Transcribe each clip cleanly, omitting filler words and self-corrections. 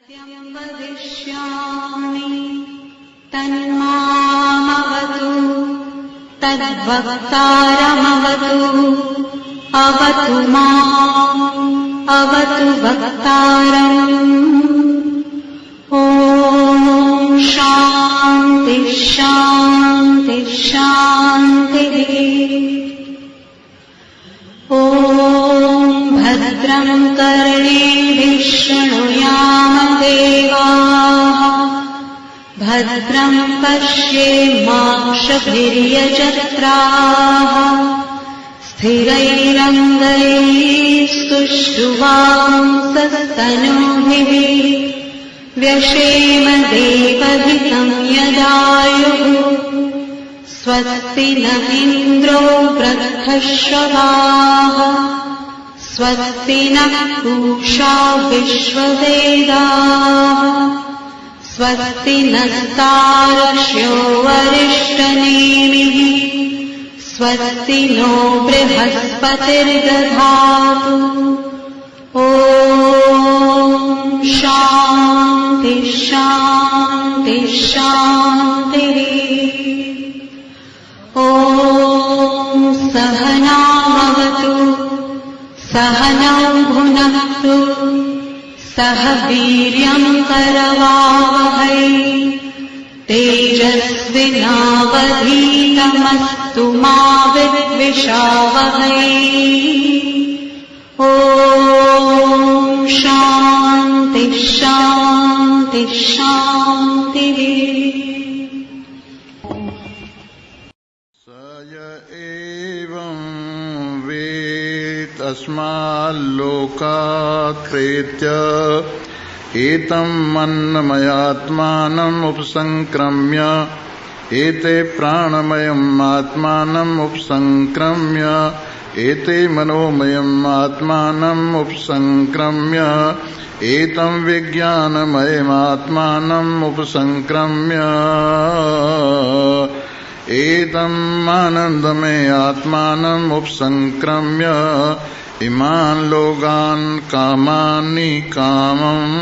सत्यं वदिष्यामि तन्मामवतु तद्वक्तारमवतु अवतु माम् अवतु वक्तारम्। ॐ शान्ति शान्ति शान्तिः। ॐ भद्रं कर्णेभिः शृणुयाम देवाः भद्रं पश्येमाक्षभिर्यजत्राः स्थिरैरङ्गैस्तुष्टुवांसस्तनूभिः व्यशेम देवहितं यदायुः। स्वस्ति न इन्द्रो वृद्धश्रवाः स्वस्ति नः पूषा विश्ववेदाः स्वस्ति नस्तार्क्ष्यो वरिष्ठनेमिः स्वस्ति नो बृहस्पतिर्दधातु। ॐ शान्ति शान्ति शान्तिः। ॐ सहनावतु सहनौ भुनक्तु सह वीर्यं करवावहै तेजस्विनावधीतमस्तु मा विद्विषावहै। ॐ शान्ति शान्ति शान्तिः। तस्माल्लोकात् प्रेत्य एतं अन्नमयात्मानम् उपसंक्रम्य एते प्राणमयम् आत्मानम् उपसंक्रम्य एते मनोमयम् आत्मानम् उपसंक्रम्य एतं विज्ञानमयमात्मानम् उपसंक्रम्य एतम् आनन्दमय आत्मानम् उपसंक्रम्य इमान् लोकान् कामानि कामम्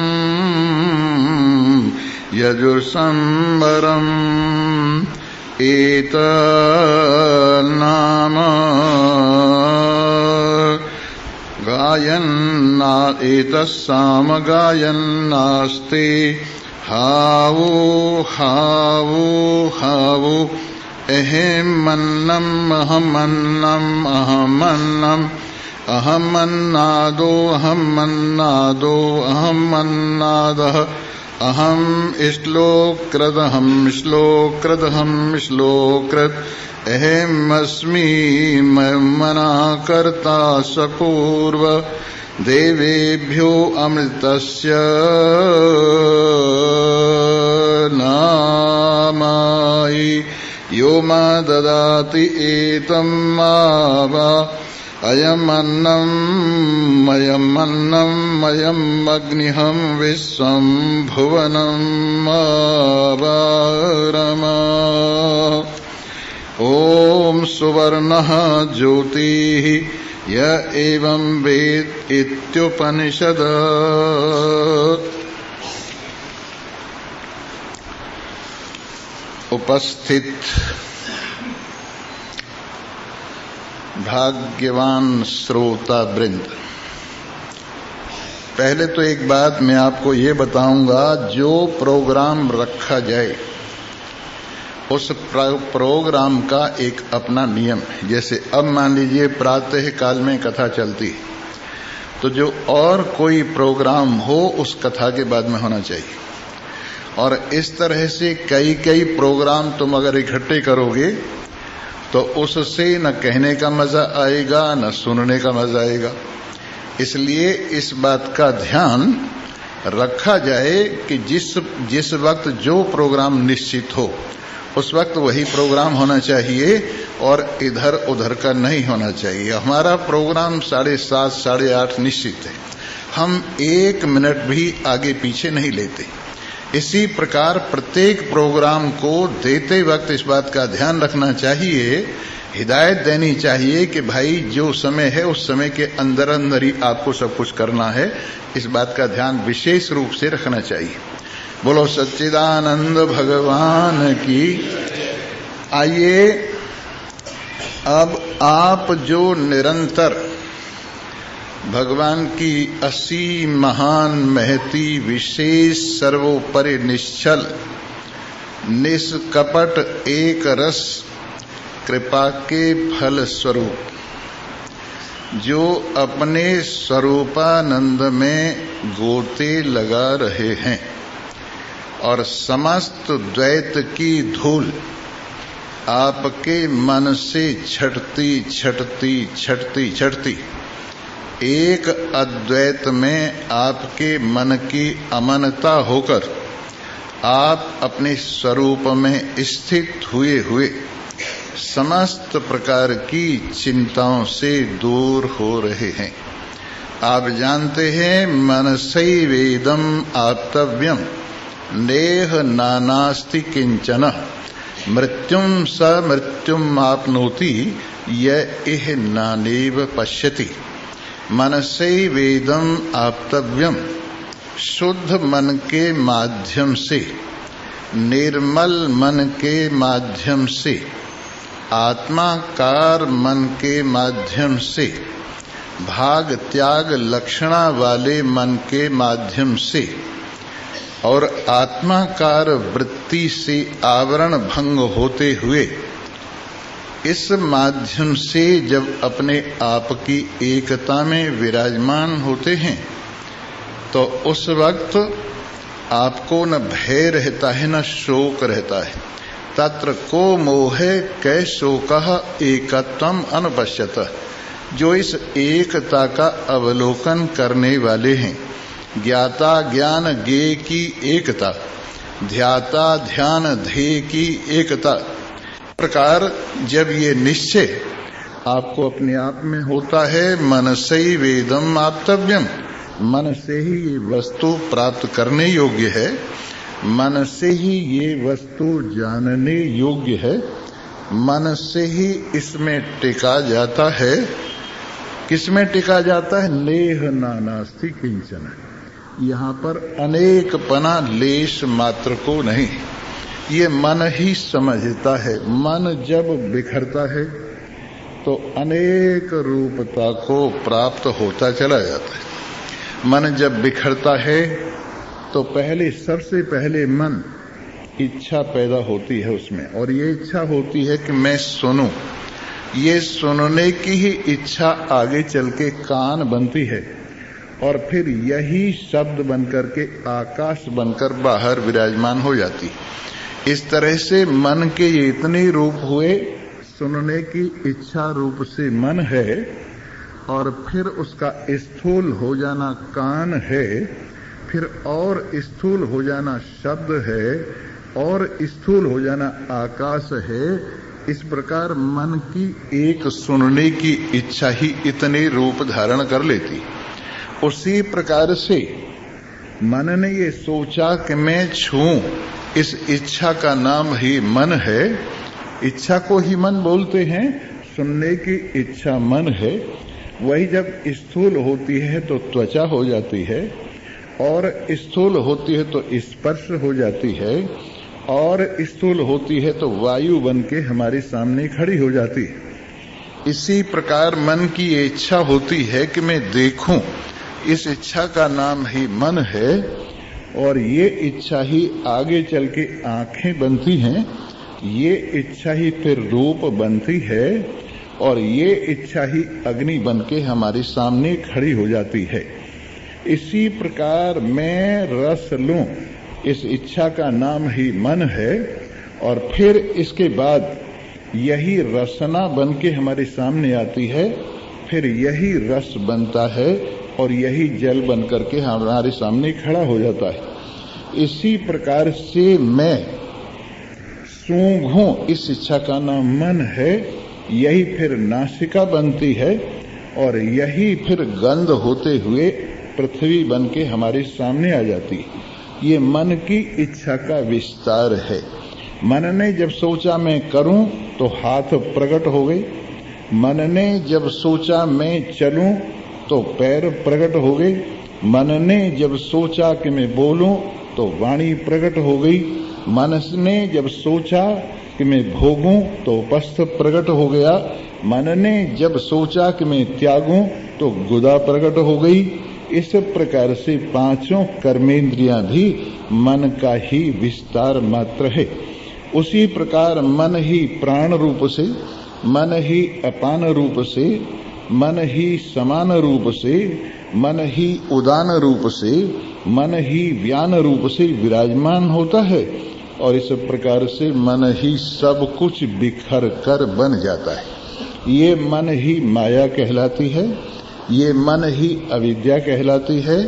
यजुर्संवरम्। एतन्नाम गायन्ना एतस्साम गायन्नास्ति हावो हावो हावो अहमन्नम् अहमन्नम् अहमन्नम् अहमन्नादो अहमन्नादो अहमन्नादः अहं श्लोकृदहं श्लोकृदहं श्लोकृत अहमस्मि मन्मना कर्ता सपूर्व देवेभ्यो अमृतस्य नामायि यो मा ददाति एतं मावा अयमन्नं मयम् अग्निहं विश्वं भुवनं मावारमा। ॐ सुवर्णः ज्योतिः य एवं वेद इत्युपनिषद। उपस्थित भाग्यवान श्रोता वृंद, पहले तो एक बात मैं आपको ये बताऊंगा, जो प्रोग्राम रखा जाए उस प्रोग्राम का एक अपना नियम है। जैसे अब मान लीजिए प्रातः काल में कथा चलती है, तो जो और कोई प्रोग्राम हो उस कथा के बाद में होना चाहिए। और इस तरह से कई कई प्रोग्राम तुम अगर इकट्ठे करोगे तो उससे न कहने का मजा आएगा न सुनने का मजा आएगा। इसलिए इस बात का ध्यान रखा जाए कि जिस वक्त जो प्रोग्राम निश्चित हो उस वक्त वही प्रोग्राम होना चाहिए और इधर उधर का नहीं होना चाहिए। हमारा प्रोग्राम 7:30 8:30 निश्चित है, हम 1 मिनट भी आगे पीछे नहीं लेते। इसी प्रकार प्रत्येक प्रोग्राम को देते वक्त इस बात का ध्यान रखना चाहिए हिदायत देनी चाहिए कि भाई जो समय है उस समय के अंदर अंदर ही आपको सब कुछ करना है। इस बात का ध्यान विशेष रूप से रखना चाहिए। बोलो सच्चिदानंद भगवान की। आइए, अब आप जो निरंतर भगवान की असीम महान महती विशेष सर्वोपरि निश्चल निष्कपट एक रस कृपा के फल स्वरूप जो अपने स्वरूपानंद में गोते लगा रहे हैं और समस्त द्वैत की धूल आपके मन से छटती एक अद्वैत में आपके मन की अमनता होकर आप अपने स्वरूप में स्थित हुए समस्त प्रकार की चिंताओं से दूर हो रहे हैं। आप जानते हैं मनसैवेदम आप्तव्यम नेह नानास्ति किंचन मृत्युम स मृत्युम आपनोति य इह नानेव पश्यति। मनसैवेदम आप्तव्यम शुद्ध मन के माध्यम से, निर्मल मन के माध्यम से, आत्माकार मन के माध्यम से, भाग त्याग लक्षणा वाले मन के माध्यम से और आत्माकार वृत्ति से आवरण भंग होते हुए इस माध्यम से जब अपने आप की एकता में विराजमान होते हैं तो उस वक्त आपको न भय रहता है न शोक रहता है। तत्र को मोहे कै शोकः एकत्वम अनुपश्यत। जो इस एकता का अवलोकन करने वाले हैं, ज्ञाता ज्ञान ज्ञेय की एकता, ध्याता ध्यान ध्येय की एकता, प्रकार जब ये निश्चय आपको अपने आप में होता है, मनसैवेदम आप्तव्यम, मन से ही ये वस्तु प्राप्त करने योग्य है, मन से ही ये वस्तु जानने योग्य है, मन से ही इसमें टिका जाता है। किसमें टिका जाता है? नेह नानास्ति किंचन। यहाँ पर अनेक पना लेश मात्र को नहीं, ये मन ही समझता है। मन जब बिखरता है तो अनेक रूपता को प्राप्त होता चला जाता है। मन जब बिखरता है तो सबसे पहले मन इच्छा पैदा होती है उसमें, और ये इच्छा होती है कि मैं सुनूं। ये सुनने की ही इच्छा आगे चल के कान बनती है और फिर यही शब्द बनकर के आकाश बनकर बाहर विराजमान हो जाती। इस तरह से मन के ये इतने रूप हुए। सुनने की इच्छा रूप से मन है और फिर उसका स्थूल हो जाना कान है, फिर और स्थूल हो जाना शब्द है और स्थूल हो जाना आकाश है। इस प्रकार मन की एक सुनने की इच्छा ही इतने रूप धारण कर लेती। उसी प्रकार से मन ने ये सोचा कि मैं छूं, इस इच्छा का नाम ही मन है। इच्छा को ही मन बोलते हैं, सुनने की इच्छा मन है। वही जब स्थूल होती है तो त्वचा हो जाती है, और स्थूल होती है तो स्पर्श हो जाती है, और स्थूल होती है तो वायु बन के हमारे सामने खड़ी हो जाती है। इसी प्रकार मन की ये इच्छा होती है कि मैं देखूं। इस इच्छा का नाम ही मन है, और ये इच्छा ही आगे चल के आंखें बनती हैं। ये इच्छा ही फिर रूप बनती है, और ये इच्छा ही अग्नि बन के हमारे सामने खड़ी हो जाती है। इसी प्रकार मैं रस लूं, इस इच्छा का नाम ही मन है, और फिर इसके बाद यही रसना बन के हमारे सामने आती है। फिर यही रस बनता है और यही जल बन करके हमारे सामने खड़ा हो जाता है। इसी प्रकार से मैं सूंघूं, इस इच्छा का नाम मन है। यही फिर नासिका बनती है, और यही फिर गंध होते हुए पृथ्वी बन के हमारे सामने आ जाती है। ये मन की इच्छा का विस्तार है। मन ने जब सोचा मैं करूं तो हाथ प्रकट हो गई। मन ने जब सोचा मैं चलूं तो पैर प्रकट हो गई। मन ने जब सोचा कि मैं बोलूं तो वाणी प्रकट हो गई। मन ने जब सोचा कि मैं भोगूं तो उपस्थ प्रकट हो गया। मन ने जब सोचा कि मैं त्यागूं तो गुदा प्रकट हो गई। इस प्रकार से पांचों कर्मेंद्रियां भी मन का ही विस्तार मात्र है। उसी प्रकार मन ही प्राण रूप से, मन ही अपान रूप से, मन ही समान रूप से, मन ही उदान रूप से, मन ही व्यान रूप से विराजमान होता है। और इस प्रकार से मन ही सब कुछ बिखर कर बन जाता है। ये मन ही माया कहलाती है, ये मन ही अविद्या कहलाती है।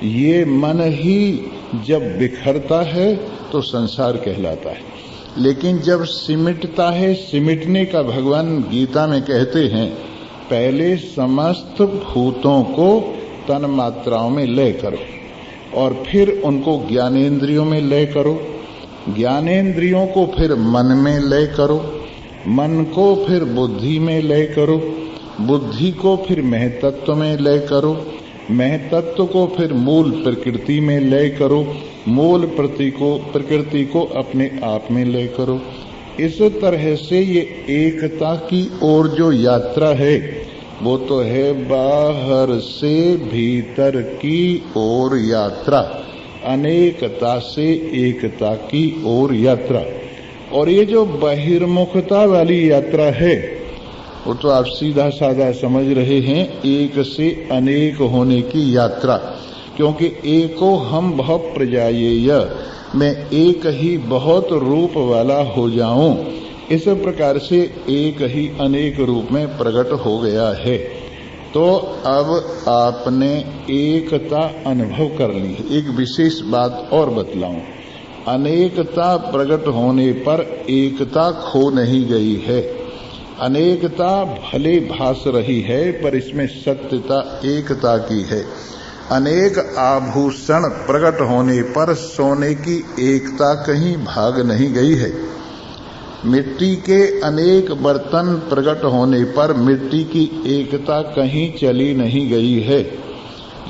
ये मन ही जब बिखरता है तो संसार कहलाता है। लेकिन जब सिमटता है, सिमटने का भगवान गीता में कहते हैं, पहले समस्त भूतों को तन मात्राओं में लय करो और फिर उनको ज्ञानेंद्रियों में लय करो, ज्ञानेंद्रियों को फिर मन में लय करो, मन को फिर बुद्धि में लय करो, बुद्धि को फिर महतत्व में लय करो, महतत्व को फिर मूल प्रकृति में लय करो, मूल प्रकृति को अपने आप में लय करो। इस तरह से ये एकता की ओर जो यात्रा है वो तो है बाहर से भीतर की ओर यात्रा, अनेकता से एकता की ओर यात्रा। और ये जो बहिर्मुखता वाली यात्रा है वो तो आप सीधा साधा समझ रहे हैं, एक से अनेक होने की यात्रा। क्योंकि एको हम बहु प्रजायेय, मैं एक ही बहुत रूप वाला हो जाऊं, इस प्रकार से एक ही अनेक रूप में प्रकट हो गया है। तो अब आपने एकता अनुभव कर ली है। एक विशेष बात और बतलाऊं, अनेकता प्रकट होने पर एकता खो नहीं गई है। अनेकता भले भास रही है पर इसमें सत्यता एकता की है। अनेक आभूषण प्रकट होने पर सोने की एकता कहीं भाग नहीं गई है। मिट्टी के अनेक बर्तन प्रकट होने पर मिट्टी की एकता कहीं चली नहीं गई है।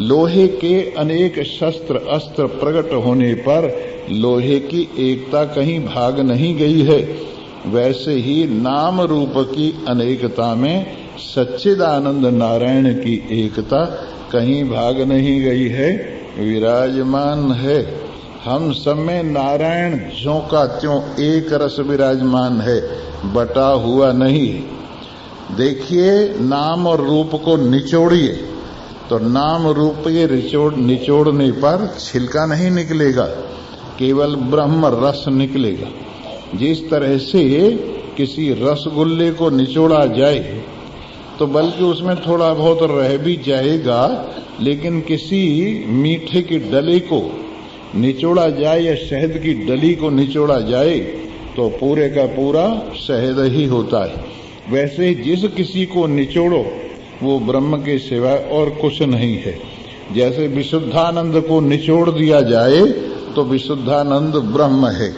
लोहे के अनेक शस्त्र अस्त्र प्रकट होने पर लोहे की एकता कहीं भाग नहीं गई है। वैसे ही नाम रूप की अनेकता में सच्चिदानंद नारायण की एकता कहीं भाग नहीं गई है, विराजमान है। हम सब में नारायण ज्यों का त्यों एक रस विराजमान है, बटा हुआ नहीं है। देखिए, नाम और रूप को निचोड़िए तो नाम रूप के निचोड़ने पर छिलका नहीं निकलेगा, केवल ब्रह्म रस निकलेगा। जिस तरह से किसी रसगुल्ले को निचोड़ा जाए तो बल्कि उसमें थोड़ा बहुत रह भी जाएगा, लेकिन किसी मीठे की डली को निचोड़ा जाए या शहद की डली को निचोड़ा जाए तो पूरे का पूरा शहद ही होता है। वैसे जिस किसी को निचोड़ो वो ब्रह्म के सिवाय और कुछ नहीं है। जैसे विशुद्धानंद को निचोड़ दिया जाए तो विशुद्धानंद ब्रह्म है,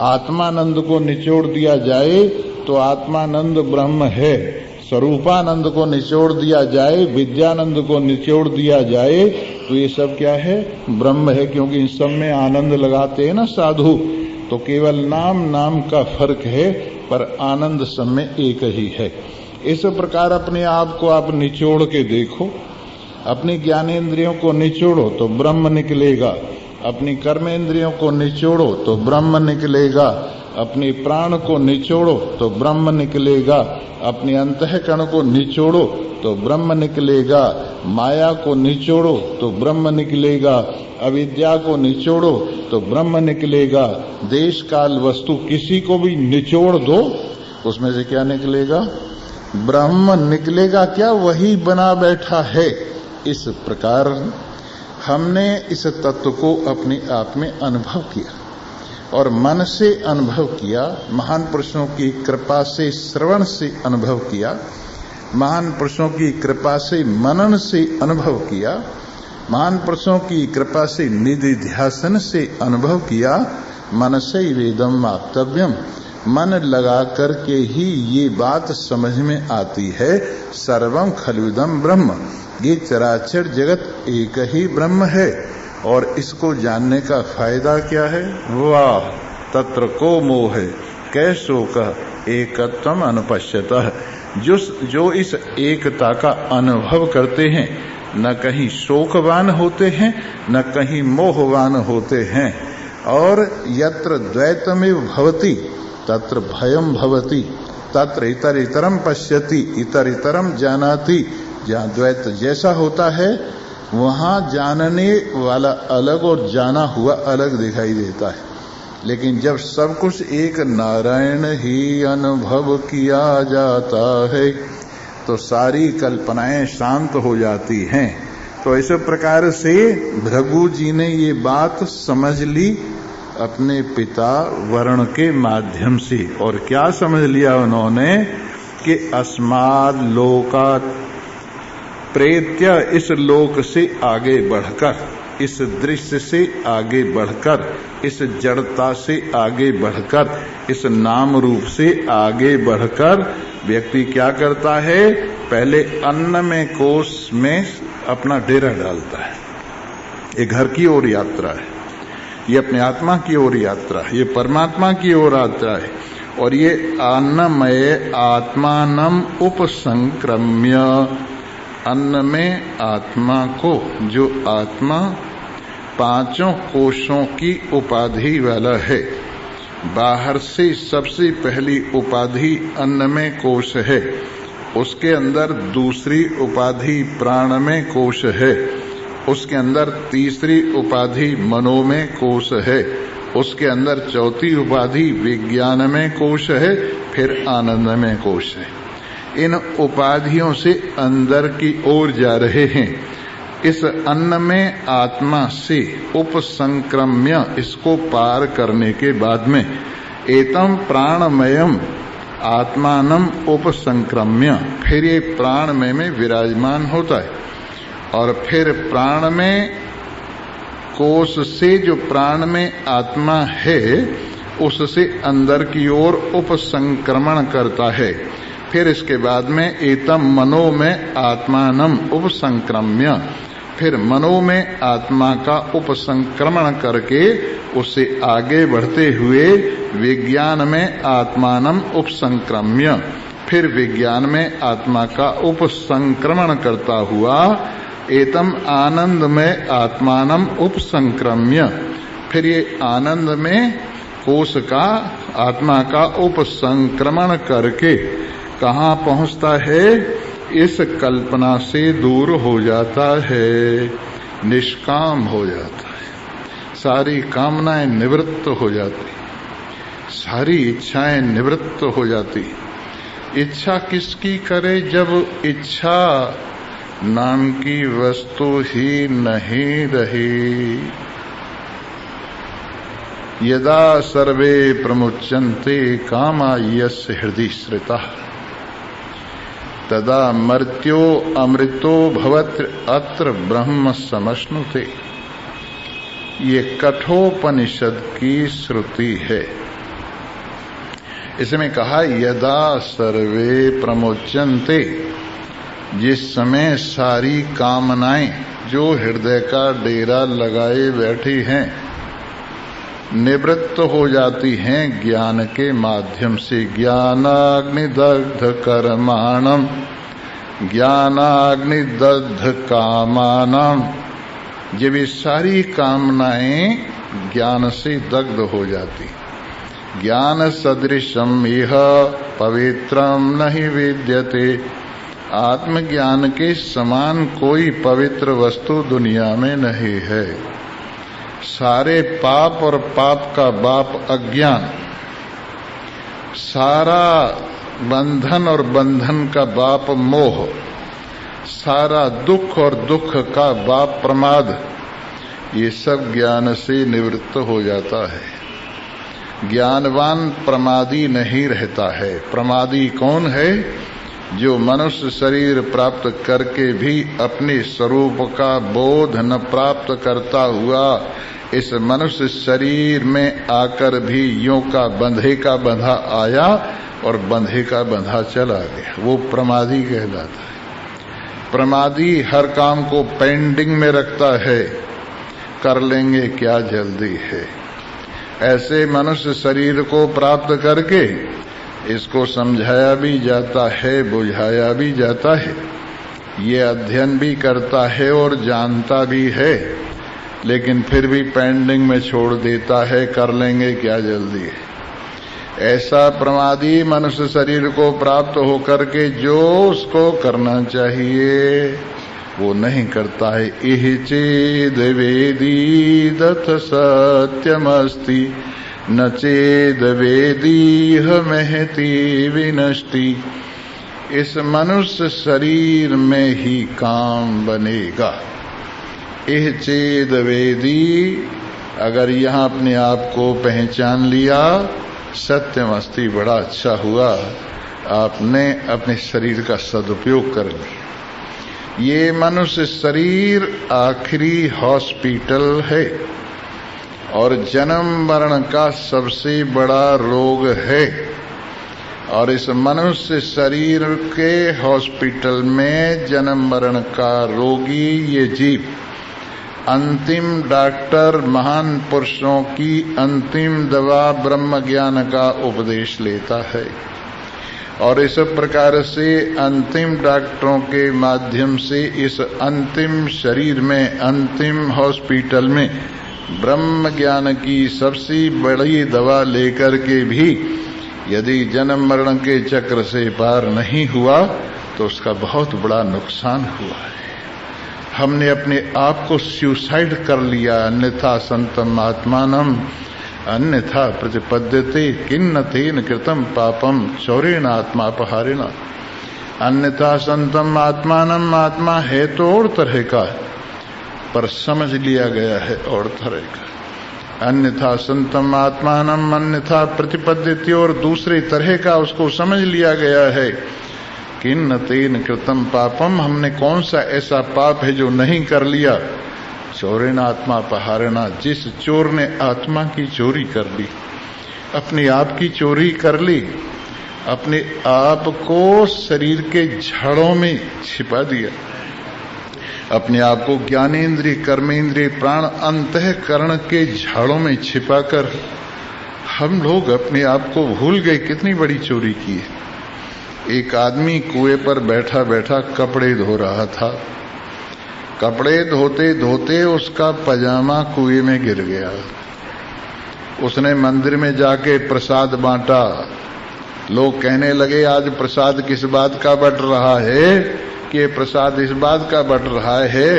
आत्मानंद को निचोड़ दिया जाए तो आत्मानंद ब्रह्म है, स्वरूपानंद को निचोड़ दिया जाए, विद्यानंद को निचोड़ दिया जाए तो ये सब क्या है? ब्रह्म है। क्योंकि इन सब में आनंद लगाते हैं ना साधु, तो केवल नाम का फर्क है पर आनंद सब में एक ही है। इस प्रकार अपने आप को आप निचोड़ के देखो, अपनी ज्ञानेंद्रियों को निचोड़ो तो ब्रह्म निकलेगा, अपनी कर्मेंद्रियों को निचोड़ो तो ब्रह्म निकलेगा, अपने प्राण को निचोड़ो तो ब्रह्म निकलेगा, अपने अंतःकरण को निचोड़ो तो ब्रह्म निकलेगा, माया को निचोड़ो तो ब्रह्म निकलेगा, अविद्या को निचोड़ो तो ब्रह्म निकलेगा। देश काल वस्तु किसी को भी निचोड़ दो उसमें से क्या निकलेगा? ब्रह्म निकलेगा। क्या वही बना बैठा है। इस प्रकार हमने इस तत्व को अपने आप में अनुभव किया और मन से अनुभव किया, महान पुरुषों की कृपा से श्रवण से अनुभव किया, महान पुरुषों की कृपा से मनन से अनुभव किया, महान पुरुषों की कृपा से निधिध्यासन से अनुभव किया। मनसे वेदम वाक्तव्यम, मन लगा करके ही ये बात समझ में आती है, सर्वम खलुदम ब्रह्म, ये चराचर जगत एक ही ब्रह्म है। और इसको जानने का फायदा क्या है? वाह तत्र को मोह कैसो कह एकत्वम अनुपश्यतः, जो इस एकता का अनुभव करते हैं न कहीं शोकवान होते हैं न कहीं मोहवान होते हैं। और यत्र द्वैतमेव भवति तत्र भयम भवति, तत्र इतर इतरम पश्यति इतर इतरम जानाति। जहाँ द्वैत जैसा होता है वहाँ जानने वाला अलग और जाना हुआ अलग दिखाई देता है। लेकिन जब सब कुछ एक नारायण ही अनुभव किया जाता है तो सारी कल्पनाएं शांत हो जाती हैं। तो इस प्रकार से भृगु जी ने ये बात समझ ली अपने पिता वरुण के माध्यम से। और क्या समझ लिया उन्होंने कि अस्माद लोकात् प्रेत्य, इस लोक से आगे बढ़कर, इस दृश्य से आगे बढ़कर, इस जड़ता से आगे बढ़कर, इस नाम रूप से आगे बढ़कर व्यक्ति क्या करता है? पहले अन्न में कोश में अपना डेरा डालता है। ये घर की ओर यात्रा है, ये अपने आत्मा की ओर यात्रा है, ये परमात्मा की ओर यात्रा है। और ये अन्नमय आत्मानम उपसंक्रम्य, अन्न में आत्मा को, जो आत्मा पांचों कोशों की उपाधि वाला है, बाहर से सबसे पहली उपाधि अन्न में कोश है, उसके अंदर दूसरी उपाधि प्राण में कोश है, उसके अंदर तीसरी उपाधि मनो में कोश है, उसके अंदर चौथी उपाधि विज्ञान में कोश है, फिर आनंद में कोश है। इन उपाधियों से अंदर की ओर जा रहे हैं। इस अन्न में आत्मा से उपसंक्रम्य, इसको पार करने के बाद में एतम प्राणमयम आत्मानम उपसंक्रम्य, फिर ये प्राणमय में विराजमान होता है। और फिर प्राण में कोश से जो प्राण में आत्मा है उससे अंदर की ओर उपसंक्रमण करता है। फिर इसके बाद में एतम मनो में आत्मानम उपसंक्रम्य, फिर मनो में आत्मा का उपसंक्रमण करके उससे आगे बढ़ते हुए विज्ञान में आत्मानम उपसंक्रम्य, फिर विज्ञान में आत्मा का उपसंक्रमण करता हुआ एतम आनंद में आत्मानम उपसंक्रम्य, फिर ये आनंद में कोश का आत्मा का उपसंक्रमण करके कहाँ पहुँचता है? इस कल्पना से दूर हो जाता है, निष्काम हो जाता है, सारी कामनाएं निवृत्त हो जाती, सारी इच्छाएं निवृत्त हो जाती। इच्छा किसकी करे जब इच्छा नाम की वस्तु ही नहीं रही। यदा सर्वे प्रमुच्यन्ते कामा यस्य हृदि श्रितः तदा मर्त्यो अमृतो भवत् अत्र ब्रह्म समश्नुते। ये कठोपनिषद की श्रुति है। इसमें कहा यदा सर्वे प्रमुच्यन्ते, जिस समय सारी कामनाएं जो हृदय का डेरा लगाए बैठी हैं निवृत्त हो जाती हैं ज्ञान के माध्यम से। ज्ञानाग्निदग्ध कर्माणम ज्ञानाग्निदग्ध कामानम, जब ये सारी कामनाएं ज्ञान से दग्ध हो जाती। ज्ञान सदृशम इह पवित्रम नहीं विद्यते, आत्मज्ञान के समान कोई पवित्र वस्तु दुनिया में नहीं है। सारे पाप और पाप का बाप अज्ञान, सारा बंधन और बंधन का बाप मोह, सारा दुख और दुख का बाप प्रमाद, ये सब ज्ञान से निवृत्त हो जाता है। ज्ञानवान प्रमादी नहीं रहता है। प्रमादी कौन है? जो मनुष्य शरीर प्राप्त करके भी अपने स्वरूप का बोध न प्राप्त करता हुआ इस मनुष्य शरीर में आकर भी यों का बंधे का बंधा आया और बंधे का बंधा चला गया, वो प्रमादी कहलाता है। प्रमादी हर काम को पेंडिंग में रखता है, कर लेंगे क्या जल्दी है। ऐसे मनुष्य शरीर को प्राप्त करके इसको समझाया भी जाता है, बुझाया भी जाता है, ये अध्ययन भी करता है और जानता भी है, लेकिन फिर भी पेंडिंग में छोड़ देता है, कर लेंगे क्या जल्दी है। ऐसा प्रमादी मनुष्य शरीर को प्राप्त होकर के जो उसको करना चाहिए वो नहीं करता है। इह चेद वेदी दथ सत्यमस्ति न चेद वेदीह महति विनष्टि। इस मनुष्य शरीर में ही काम बनेगा। इह चेद वेदी, अगर यहाँ अपने आप को पहचान लिया, सत्यमस्ति, बड़ा अच्छा हुआ, आपने अपने शरीर का सदुपयोग कर लिया। ये मनुष्य शरीर आखिरी हॉस्पिटल है और जन्म मरण का सबसे बड़ा रोग है। और इस मनुष्य शरीर के हॉस्पिटल में जन्म मरण का रोगी ये जीव अंतिम डॉक्टर महान पुरुषों की अंतिम दवा ब्रह्म ज्ञान का उपदेश लेता है। और इस प्रकार से अंतिम डॉक्टरों के माध्यम से इस अंतिम शरीर में, अंतिम हॉस्पिटल में ब्रह्म ज्ञान की सबसे बड़ी दवा लेकर के भी यदि जन्म मरण के चक्र से पार नहीं हुआ तो उसका बहुत बड़ा नुकसान हुआ है। हमने अपने आप को सुसाइड कर लिया। अन्यथा संतम आत्मानम अन्यथा प्रतिपद्यते किन्न तेन कृतम पापम चौरेण आत्मापहारेण। अन्यथा संतम आत्मानम, आत्मा है तो और तरह का पर समझ लिया गया है और तरह का। अन्यथा संतम आत्मानम अन्यथा प्रतिपद्यते, और दूसरे तरह का उसको समझ लिया गया है। किन्न तेन कृतम पापम, हमने कौन सा ऐसा पाप है जो नहीं कर लिया। चोरेण आत्मापहारेण, जिस चोर ने आत्मा की चोरी कर ली, अपने आप की चोरी कर ली, अपने आप को शरीर के झाड़ों में छिपा दिया, अपने आप को ज्ञानेन्द्रिय कर्मेंद्रिय प्राण अंतःकरण के झाड़ों में छिपाकर हम लोग अपने आप को भूल गए कितनी बड़ी चोरी की है। एक आदमी कुएं पर बैठा बैठा कपड़े धो रहा था। कपड़े धोते धोते उसका पजामा कुएं में गिर गया। उसने मंदिर में जाके प्रसाद बांटा। लोग कहने लगे आज प्रसाद किस बात का बट रहा है, कि प्रसाद इस बात का बट रहा है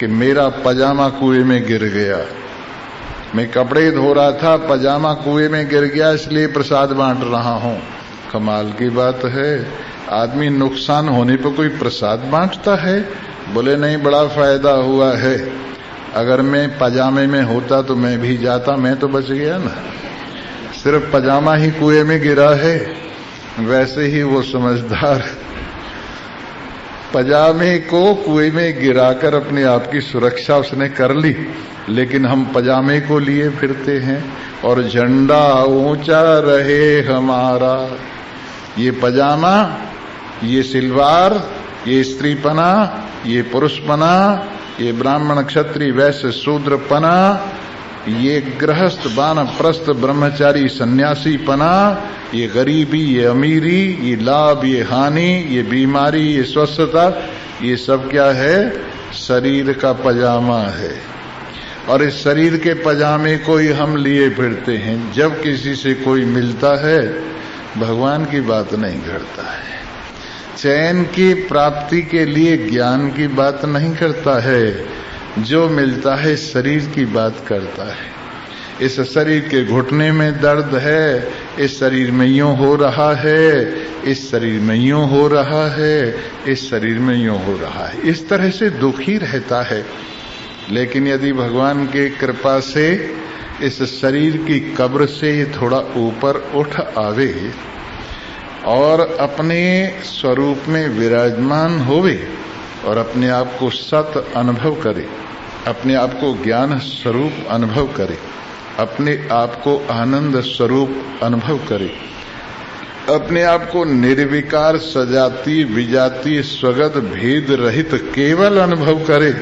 कि मेरा पजामा कुएं में गिर गया। मैं कपड़े धो रहा था, पजामा कुएं में गिर गया, इसलिए प्रसाद बांट रहा हूं। कमाल की बात है, आदमी नुकसान होने पर कोई प्रसाद बांटता है? बोले नहीं, बड़ा फायदा हुआ है। अगर मैं पजामे में होता तो मैं भी जाता, मैं तो बच गया ना। सिर्फ पजामा ही कुएं में गिरा है। वैसे ही वो समझदार पजामे को कुएं में गिराकर अपने आप की सुरक्षा उसने कर ली, लेकिन हम पजामे को लिए फिरते हैं। और झंडा ऊंचा रहे हमारा, ये पजामा, ये सिलवार, ये स्त्रीपना, ये पुरुषपना, ये ब्राह्मण क्षत्रिय वैश्य शूद्रपना, ये गृहस्थ वानप्रस्थ ब्रह्मचारी सन्यासी पना, ये गरीबी, ये अमीरी, ये लाभ, ये हानि, ये बीमारी, ये स्वस्थता, ये सब क्या है? शरीर का पजामा है। और इस शरीर के पजामे को ही हम लिए फिरते हैं। जब किसी से कोई मिलता है भगवान की बात नहीं करता है, चैन की प्राप्ति के लिए ज्ञान की बात नहीं करता है, जो मिलता है शरीर की बात करता है। इस शरीर के घुटने में दर्द है, इस शरीर में यूं हो रहा है, इस शरीर में यूं हो रहा है, इस शरीर में यूं हो रहा है, इस तरह से दुखी रहता है। लेकिन यदि भगवान के कृपा से इस शरीर की कब्र से थोड़ा ऊपर उठ आवे और अपने स्वरूप में विराजमान होवे और अपने आप को सत अनुभव करे, अपने आप को ज्ञान स्वरूप अनुभव करे, अपने आप को आनंद स्वरूप अनुभव करे, अपने आप को निर्विकार सजाती विजाती स्वगत भेद रहित केवल अनुभव करे,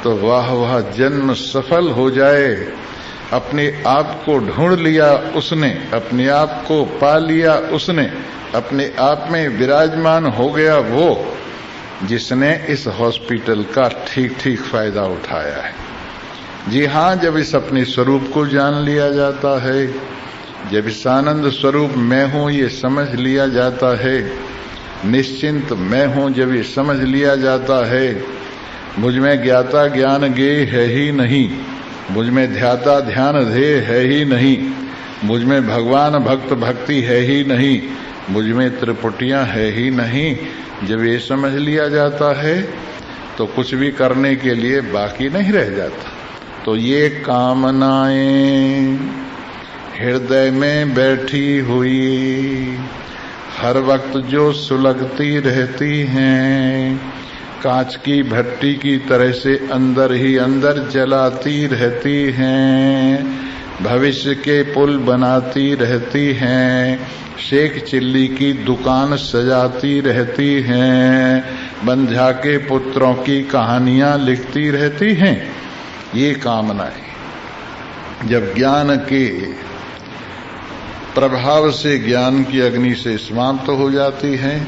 तो वाह वाह जन्म सफल हो जाए। अपने आप को ढूंढ लिया उसने, अपने आप को पा लिया उसने, अपने आप में विराजमान हो गया वो जिसने इस हॉस्पिटल का ठीक ठीक फायदा उठाया है। जी हाँ, जब इस अपने स्वरूप को जान लिया जाता है, जब इस आनंद स्वरूप मैं हूं ये समझ लिया जाता है, निश्चिंत मैं हूं जब ये समझ लिया जाता है, मुझ में ज्ञाता ज्ञान गे है ही नहीं, मुझ में ध्याता ध्यान धे है ही नहीं, मुझ में भगवान भक्त भक्ति है ही नहीं, मुझ में त्रिपुटियां है ही नहीं, जब ये समझ लिया जाता है तो कुछ भी करने के लिए बाकी नहीं रह जाता। तो ये कामनाएं हृदय में बैठी हुई हर वक्त जो सुलगती रहती हैं, कांच की भट्टी की तरह से अंदर ही अंदर जलाती रहती हैं, भविष्य के पुल बनाती रहती हैं, शेख चिल्ली की दुकान सजाती रहती हैं, बंध्या के पुत्रों की कहानियां लिखती रहती हैं। ये कामनाएं जब ज्ञान के प्रभाव से, ज्ञान की अग्नि से समाप्त हो जाती हैं,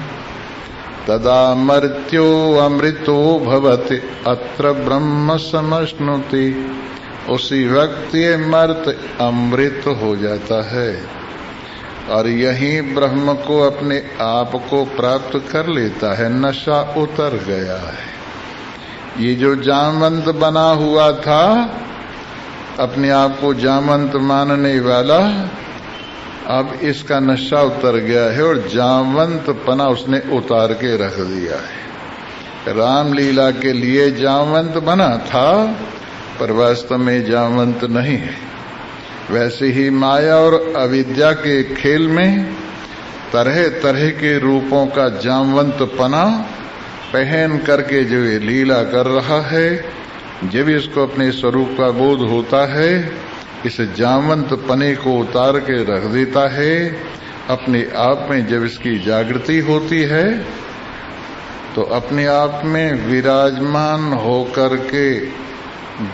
तदा मर्त्यो अमृतो भवति अत्र ब्रह्म समश्नुति, उसी वक्त ये मर्त अमृत हो जाता है और यही ब्रह्म को अपने आप को प्राप्त कर लेता है। नशा उतर गया है। ये जो जामवंत बना हुआ था, अपने आप को जामवंत मानने वाला, अब इसका नशा उतर गया है और जामवंत पना उसने उतार के रख दिया है। रामलीला के लिए जामवंत बना था पर वास्तव में जामवंत नहीं है। वैसे ही माया और अविद्या के खेल में तरह तरह के रूपों का जामवंत पना पहन करके जो ये लीला कर रहा है, जब इसको अपने स्वरूप का बोध होता है, इस जामवंत पने को उतार के रख देता है। अपने आप में जब इसकी जागृति होती है तो अपने आप में विराजमान होकर के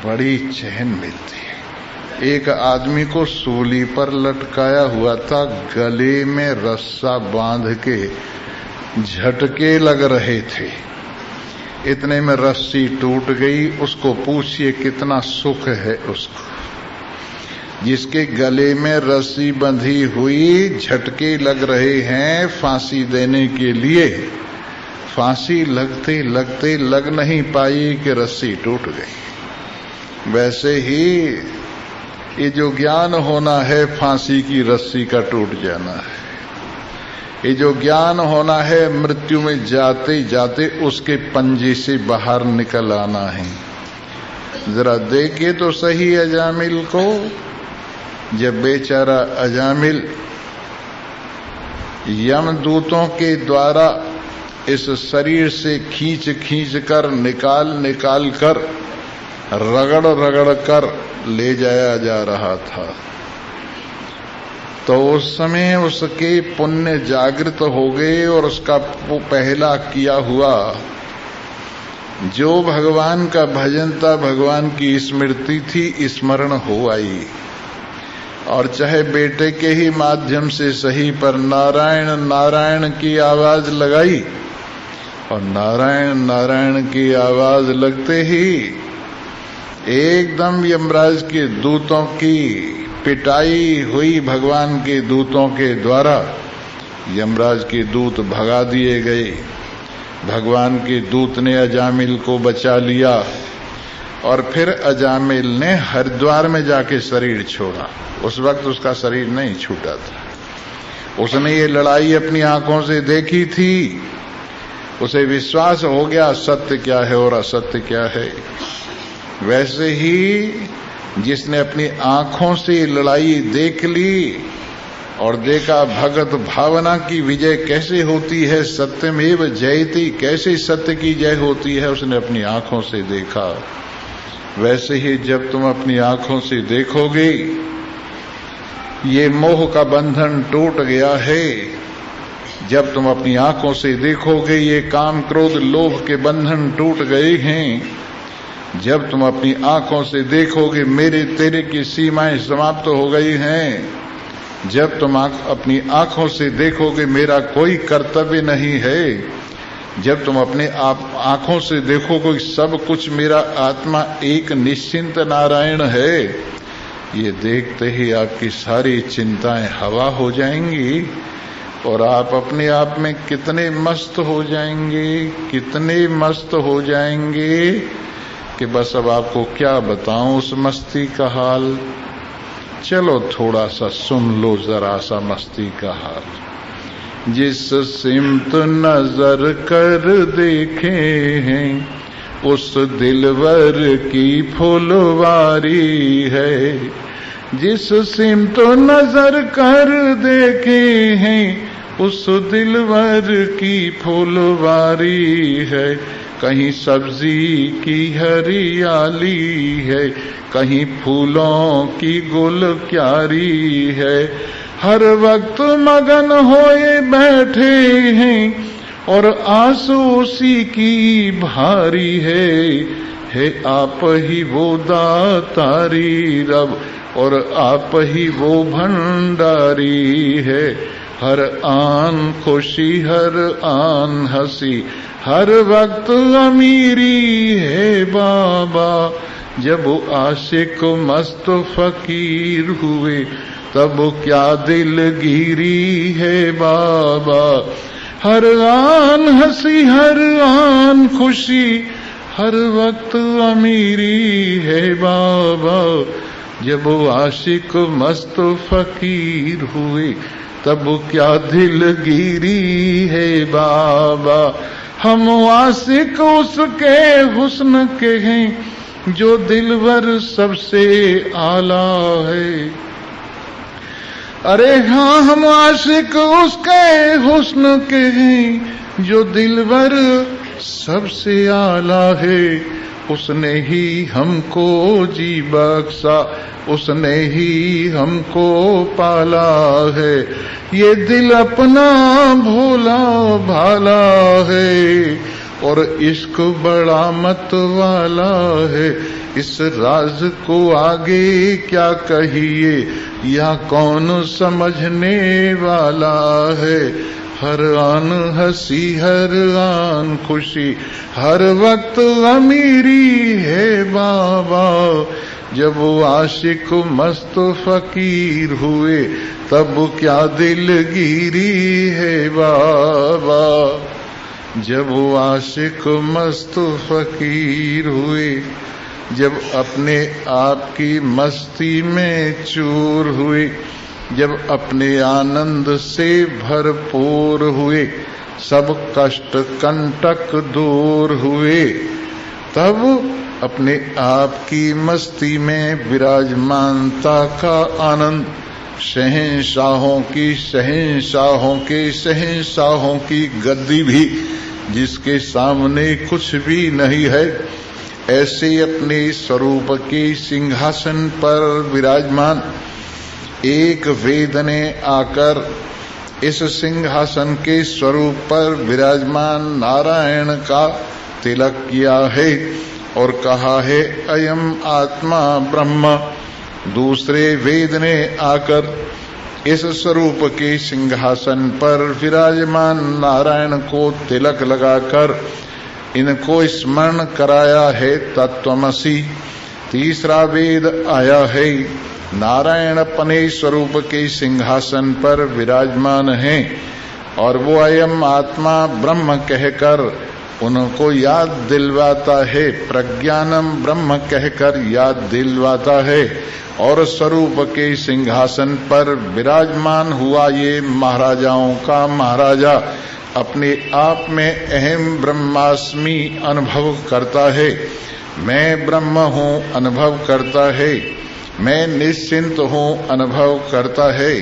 बड़ी चैन मिलती है। एक आदमी को सूली पर लटकाया हुआ था, गले में रस्सा बांध के झटके लग रहे थे, इतने में रस्सी टूट गई। उसको पूछिए कितना सुख है उसको। जिसके गले में रस्सी बंधी हुई, झटके लग रहे हैं फांसी देने के लिए, फांसी लगते लगते लग नहीं पाई कि रस्सी टूट गई। वैसे ही ये जो ज्ञान होना है, फांसी की रस्सी का टूट जाना है। ये जो ज्ञान होना है, मृत्यु में जाते जाते उसके पंजे से बाहर निकल आना है। जरा देखिए तो सही अजामिल को, जब बेचारा अजामिल यमदूतों के द्वारा इस शरीर से खींच खींच कर निकाल कर रगड़ रगड़ कर ले जाया जा रहा था, तो उस समय उसके पुण्य जागृत हो गए और उसका पहला किया हुआ जो भगवान का भजन था, भगवान की स्मृति थी, स्मरण हो आई। और चाहे बेटे के ही माध्यम से सही, पर नारायण नारायण की आवाज लगाई और नारायण नारायण की आवाज लगते ही एकदम यमराज के दूतों की पिटाई हुई। भगवान के दूतों के द्वारा यमराज के दूत भगा दिए गए। भगवान के दूत ने अजामिल को बचा लिया और फिर अजामिल ने हरिद्वार में जाके शरीर छोड़ा। उस वक्त उसका शरीर नहीं छूटा था। उसने ये लड़ाई अपनी आंखों से देखी थी, उसे विश्वास हो गया सत्य क्या है और असत्य क्या है। वैसे ही जिसने अपनी आंखों से लड़ाई देख ली और देखा भगत भावना की विजय कैसे होती है, सत्यमेव जयति, कैसे सत्य की जय होती है, उसने अपनी आंखों से देखा। वैसे ही जब तुम अपनी आंखों से देखोगे ये मोह का बंधन टूट गया है, जब तुम अपनी आंखों से देखोगे ये काम क्रोध लोभ के बंधन टूट गए हैं, जब तुम अपनी आंखों से देखोगे मेरे तेरे की सीमाएं समाप्त हो गई हैं, जब तुम अपनी आंखों से देखोगे मेरा कोई कर्तव्य नहीं है, जब तुम अपने आंखों से देखोगे सब कुछ मेरा आत्मा एक निश्चिंत नारायण है, ये देखते ही आपकी सारी चिंताएं हवा हो जाएंगी और आप अपने आप में कितने मस्त हो जाएंगे, कितने मस्त हो जाएंगे कि बस अब आपको क्या बताऊं उस मस्ती का हाल। चलो थोड़ा सा सुन लो जरा सा मस्ती का हाल। जिस सिमत नजर कर देखे हैं उस दिलवर की फुलवारी है, जिस सिमत नजर कर देखे हैं उस दिलवर की फुलवारी है। कहीं सब्जी की हरियाली है, कहीं फूलों की गुल क्यारी है, हर वक्त मगन होए बैठे हैं और आंसू उसी की भारी है आप ही वो दातारी रब और आप ही वो भंडारी है। हर आन खुशी हर आन हंसी हर वक्त अमीरी है बाबा, जब आशिक मस्त फकीर हुए तब क्या दिलगिरी है बाबा। हर आन हंसी हर आन खुशी हर वक्त अमीरी है बाबा, जब आशिक मस्त फकीर हुए तब क्या दिलगिरी है बाबा। हम आशिक उसके हुस्न के हैं जो दिलवर सबसे आला है। अरे हाँ हम आशिक उसके हुस्न के हैं जो दिलवर सबसे आला है। उसने ही हमको जी बख्शा, उसने ही हमको पाला है, ये दिल अपना भोला भाला है और इश्क बड़ा मत वाला है। इस राज को आगे क्या कहिए या कौन समझने वाला है। हर आन हंसी हर आन खुशी हर वक्त अमीरी है बाबा, जब वो आशिक मस्त फकीर हुए तब क्या दिलगिरी है बाबा। जब वो आशिक मस्त फकीर हुए, जब अपने आप की मस्ती में चूर हुए, जब अपने आनंद से भरपूर हुए, सब कष्ट कंटक दूर हुए, तब अपने आप की मस्ती में विराजमानता का आनंद, शहंशाहों की शहंशाहों के शहंशाहों की गद्दी भी जिसके सामने कुछ भी नहीं है, ऐसे अपने स्वरूप के सिंहासन पर विराजमान एक वेद ने आकर इस सिंहासन के स्वरूप पर विराजमान नारायण का तिलक किया है और कहा है अयम आत्मा ब्रह्म। दूसरे वेद ने आकर इस स्वरूप के सिंहासन पर विराजमान नारायण को तिलक लगाकर इनको स्मरण कराया है तत्वमसि। तीसरा वेद आया है, नारायण अपने स्वरूप के सिंहासन पर विराजमान हैं और वो अयम आत्मा ब्रह्म कहकर उनको याद दिलवाता है, प्रज्ञानम ब्रह्म कहकर याद दिलवाता है और स्वरूप के सिंहासन पर विराजमान हुआ ये महाराजाओं का महाराजा अपने आप में अहम ब्रह्मास्मि अनुभव करता है। मैं ब्रह्म हूँ अनुभव करता है, मैं निश्चिंत हूँ अनुभव करता है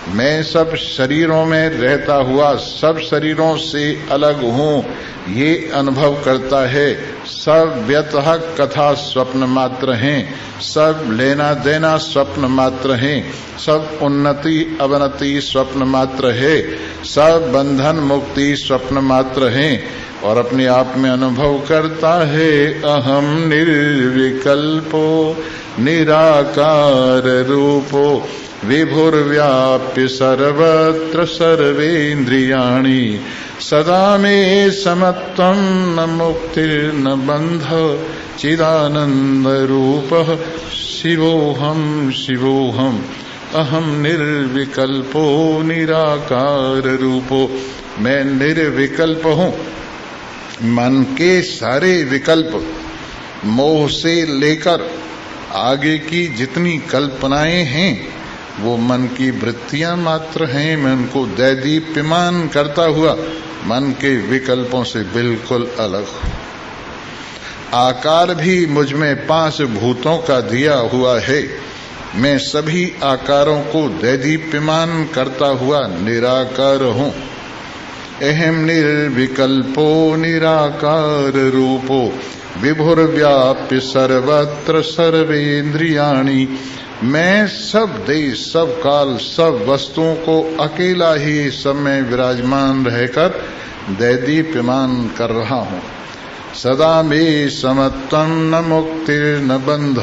मैं सब शरीरों में रहता हुआ सब शरीरों से अलग हूँ, ये अनुभव करता है। सब व्यतः कथा स्वप्न मात्र हैं, सब लेना देना स्वप्न मात्र हैं, सब उन्नति अवनति स्वप्न मात्र है, सब बंधन मुक्ति स्वप्न मात्र हैं। और अपने आप में अनुभव करता है, अहम निर्विकल्पो निराकार रूपो विभुर्व्याप्य सर्वत्र सर्वेन्द्रियाणि सदा मे समत्वं न मुक्तिर्न बंध चिदानंद रूपः शिवोऽहं शिवोऽहम् अहम निर्विकल्पो निराकार रूपो। मैं निर्विकल्प हूँ। मन के सारे विकल्प मोह से लेकर आगे की जितनी कल्पनाएं हैं वो मन की वृत्तियां मात्र हैं। मैं उनको दैदीप्यमान करता हुआ मन के विकल्पों से बिल्कुल अलग हूं। आकार भी मुझ में 5 भूतों का दिया हुआ है। मैं सभी आकारों को दैदीप्यमान करता हुआ निराकार हूं। अहम निर्विकल्पो निराकार रूपो विभुर्व्याप्य सर्वत्र सर्वेन्द्रियाणि। मैं सब देश सब काल सब वस्तुओं को अकेला ही सब में विराजमान रहकर दैदीप्यमान कर रहा हूँ। सदा में समत्वं न मुक्तिर्न बंध।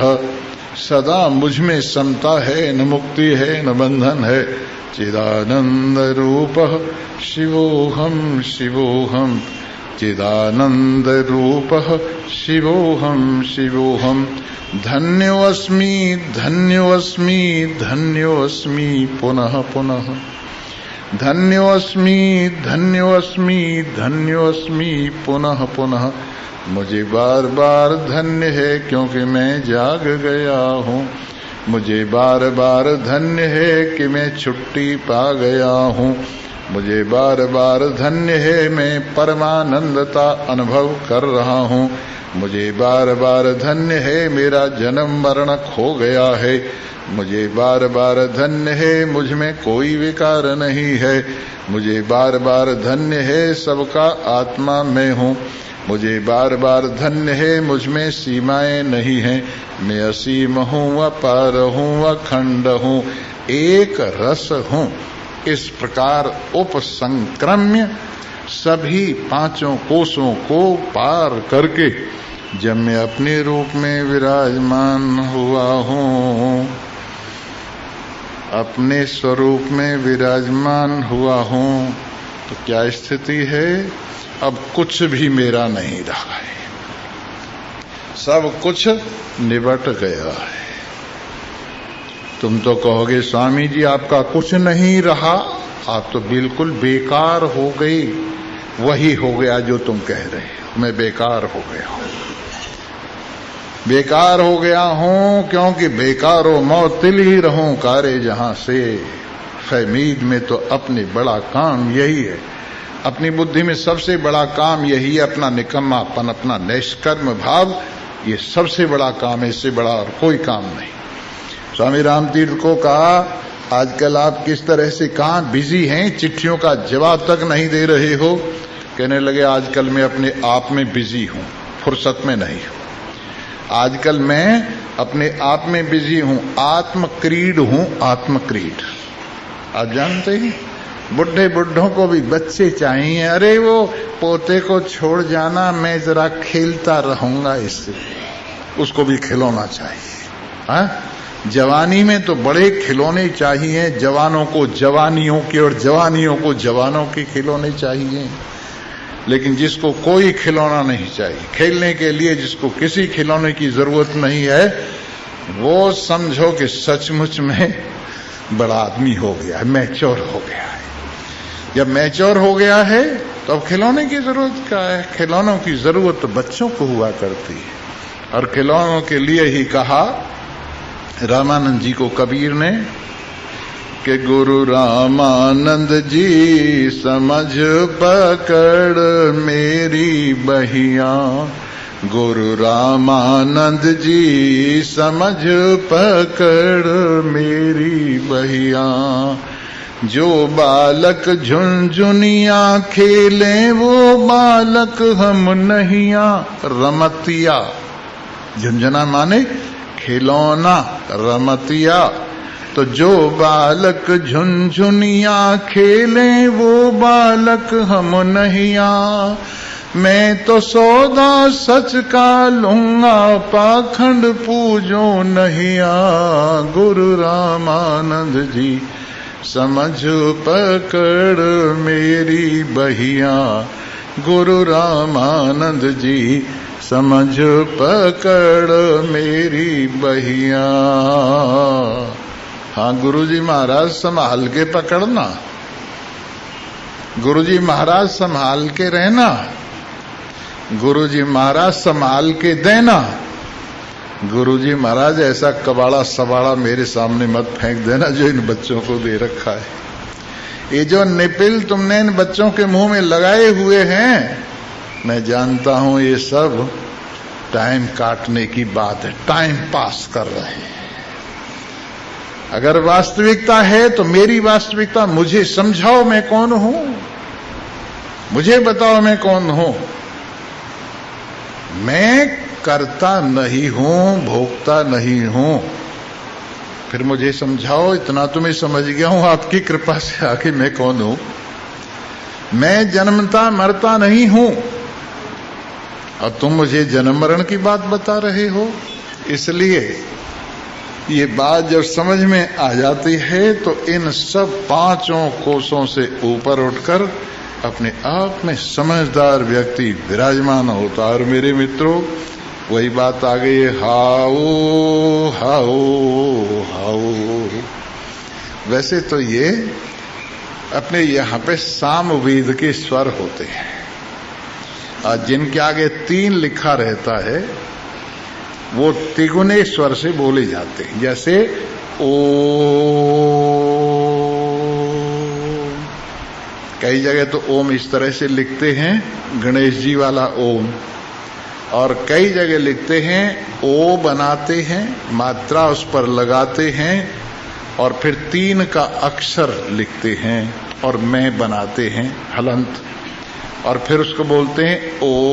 सदा मुझ में समता है, न मुक्ति है, न बंधन है। चिदानंद रूपः शिवोऽहं शिवोऽहम् चिदानंद रूपः शिवोऽहं शिवोऽहम्। धन्योऽस्मि धन्योऽस्मि धन्योऽस्मि पुनः पुनः। धन्योऽस्मि धन्योऽस्मि धन्योऽस्मि पुनः पुनः। मुझे बार बार धन्य है क्योंकि मैं जाग गया हूँ। मुझे बार बार धन्य है कि मैं छुट्टी पा गया हूँ। मुझे बार बार धन्य है मैं परमानंदता अनुभव कर रहा हूँ। मुझे बार बार धन्य है मेरा जन्म मरण खो गया है। मुझे बार बार धन्य है मुझ में कोई विकार नहीं है। मुझे बार बार धन्य है सबका आत्मा मैं हूँ। मुझे बार बार धन्य है मुझ में सीमाएं नहीं हैं। मैं असीम हूँ, अपार हूँ, अखंड हूँ, एक रस हूँ। इस प्रकार उपसंक्रम्य सभी 5 कोशों को पार करके जब मैं अपने रूप में विराजमान हुआ हूँ, अपने स्वरूप में विराजमान हुआ हूँ, तो क्या स्थिति है? अब कुछ भी मेरा नहीं रहा है, सब कुछ निबट गया है। तुम तो कहोगे स्वामी जी आपका कुछ नहीं रहा, आप तो बिल्कुल बेकार हो गई। वही हो गया जो तुम कह रहे हो, मैं बेकार हो गया हूं। बेकार हो गया हूं क्योंकि बेकारो मौतिल ही रहूं कारे जहां से। फहमीद में तो अपने बड़ा काम यही है, अपनी बुद्धि में सबसे बड़ा काम यही है, अपना निकम्मापन, अपना निष्कर्म भाव, ये सबसे बड़ा काम है, इससे बड़ा और कोई काम नहीं। स्वामी रामतीर्थ को कहा आजकल आप किस तरह से कहाँ बिजी हैं, चिट्ठियों का जवाब तक नहीं दे रहे हो। कहने लगे आजकल मैं अपने आप में बिजी हूँ, फुर्सत में नहीं हूँ। आजकल मैं अपने आप में बिजी हूँ, आत्मक्रीड हूँ, आत्मक्रीड। आप जानते हैं बुढ़े बुढ़ों को भी बच्चे चाहिए। अरे वो पोते को छोड़ जाना, मैं जरा खेलता रहूंगा इससे, उसको भी खिलौना चाहिए। हाँ, जवानी में तो बड़े खिलौने चाहिए, जवानों को जवानियों के और जवानियों को जवानों के खिलौने चाहिए। लेकिन जिसको कोई खिलौना नहीं चाहिए, खेलने के लिए जिसको किसी खिलौने की जरूरत नहीं है, वो समझो कि सचमुच में बड़ा आदमी हो गया है, मैच्योर हो गया है। जब मैच्योर हो गया है तो अब खिलौने की जरूरत क्या है? खिलौनों की जरूरत तो बच्चों को हुआ करती है। और खिलौनों के लिए ही कहा रामानंद जी को कबीर ने कि गुरु रामानंद जी समझ पकड़ मेरी बहिया। गुरु रामानंद जी समझ पकड़ मेरी बहिया। जो बालक झुनझुनिया खेले वो बालक हम नहिया रमतिया। झुनझुना माने खिलौना, रमतिया। तो जो बालक झुनझुनिया खेले वो बालक हम नहिया। मैं तो सौदा सच का लूंगा पाखंड पूजो नहिया। गुरु रामानंद जी समझ पकड़ मेरी बहिया। गुरु रामानंद जी समझ पकड़ मेरी बहिया। हाँ गुरुजी महाराज संभाल के पकड़ना, गुरुजी महाराज संभाल के रहना, गुरुजी महाराज संभाल के देना। गुरुजी महाराज ऐसा कबाड़ा सबाड़ा मेरे सामने मत फेंक देना जो इन बच्चों को दे रखा है। ये जो निपिल तुमने इन बच्चों के मुंह में लगाए हुए हैं, मैं जानता हूं ये सब टाइम काटने की बात है, टाइम पास कर रहे हैं। अगर वास्तविकता है तो मेरी वास्तविकता मुझे समझाओ मैं कौन हूं, मुझे बताओ मैं कौन हूं। मैं करता नहीं हूं, भोगता नहीं हूं। फिर मुझे समझाओ, इतना तो मैं समझ गया हूं आपकी कृपा से आखिर मैं कौन हूं। मैं जन्मता मरता नहीं हूं और तुम मुझे जन्म मरण की बात बता रहे हो। इसलिए ये बात जब समझ में आ जाती है तो इन सब पांचों कोसों से ऊपर उठकर अपने आप में समझदार व्यक्ति विराजमान होता। और मेरे मित्रों वही बात आ गई है, हाओ हाओ हाओ। वैसे तो ये अपने यहाँ पे सामवेद के स्वर होते हैं और जिनके आगे 3 लिखा रहता है वो तिगुने स्वर से बोले जाते हैं। जैसे ओ, कई जगह तो ओम इस तरह से लिखते हैं, गणेश जी वाला ओम, और कई जगह लिखते हैं ओ बनाते हैं, मात्रा उस पर लगाते हैं और फिर 3 का अक्षर लिखते हैं और मैं बनाते हैं हलंत, और फिर उसको बोलते हैं ओम।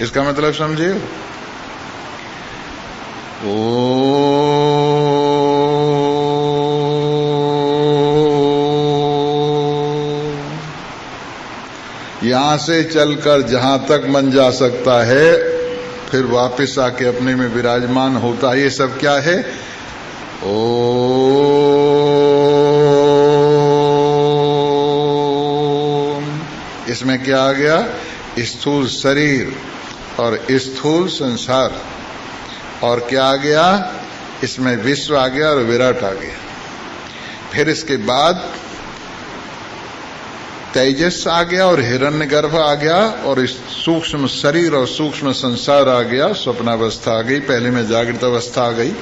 इसका मतलब समझे? ओम। यहां से चलकर जहां तक मन जा सकता है फिर वापस आके अपने में विराजमान होता है। ये सब क्या है? ओम। इसमें क्या आ गया? स्थूल शरीर और स्थूल संसार। और क्या आ गया? इसमें विश्व आ गया और विराट आ गया। फिर इसके बाद तेजस आ गया और हिरण्यगर्भ आ गया और इस सूक्ष्म शरीर और सूक्ष्म संसार आ गया, स्वप्नावस्था आ गई, पहले में जागृत अवस्था आ गई।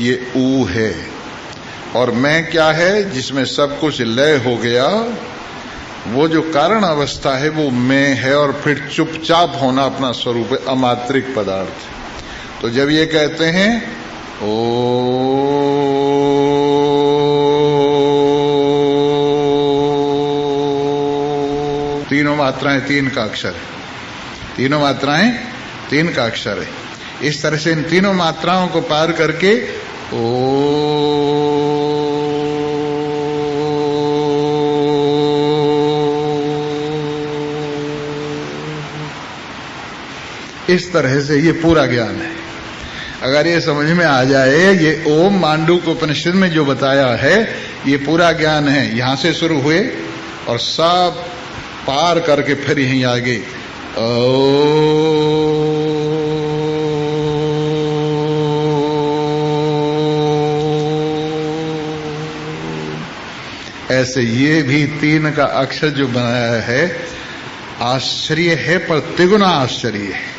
ये ऊ है। और मैं क्या है? जिसमें सब कुछ लय हो गया, वो जो कारण अवस्था है वो मैं है और फिर चुपचाप होना अपना स्वरूप है, अमात्रिक पदार्थ। तो जब ये कहते हैं ओ, तीनों मात्राएं 3 का अक्षर है, तीनों मात्राएं 3 का अक्षर है। इस तरह से इन तीनों मात्राओं को पार करके ओ इस तरह से ये पूरा ज्ञान है। अगर ये समझ में आ जाए, ये ओम मांडूक्य उपनिषद में जो बताया है ये पूरा ज्ञान है। यहां से शुरू हुए और सब पार करके फिर यहीं आ गए ऐसे ये भी 3 का अक्षर जो बनाया है आश्चर्य है, पर तिगुना आश्चर्य है।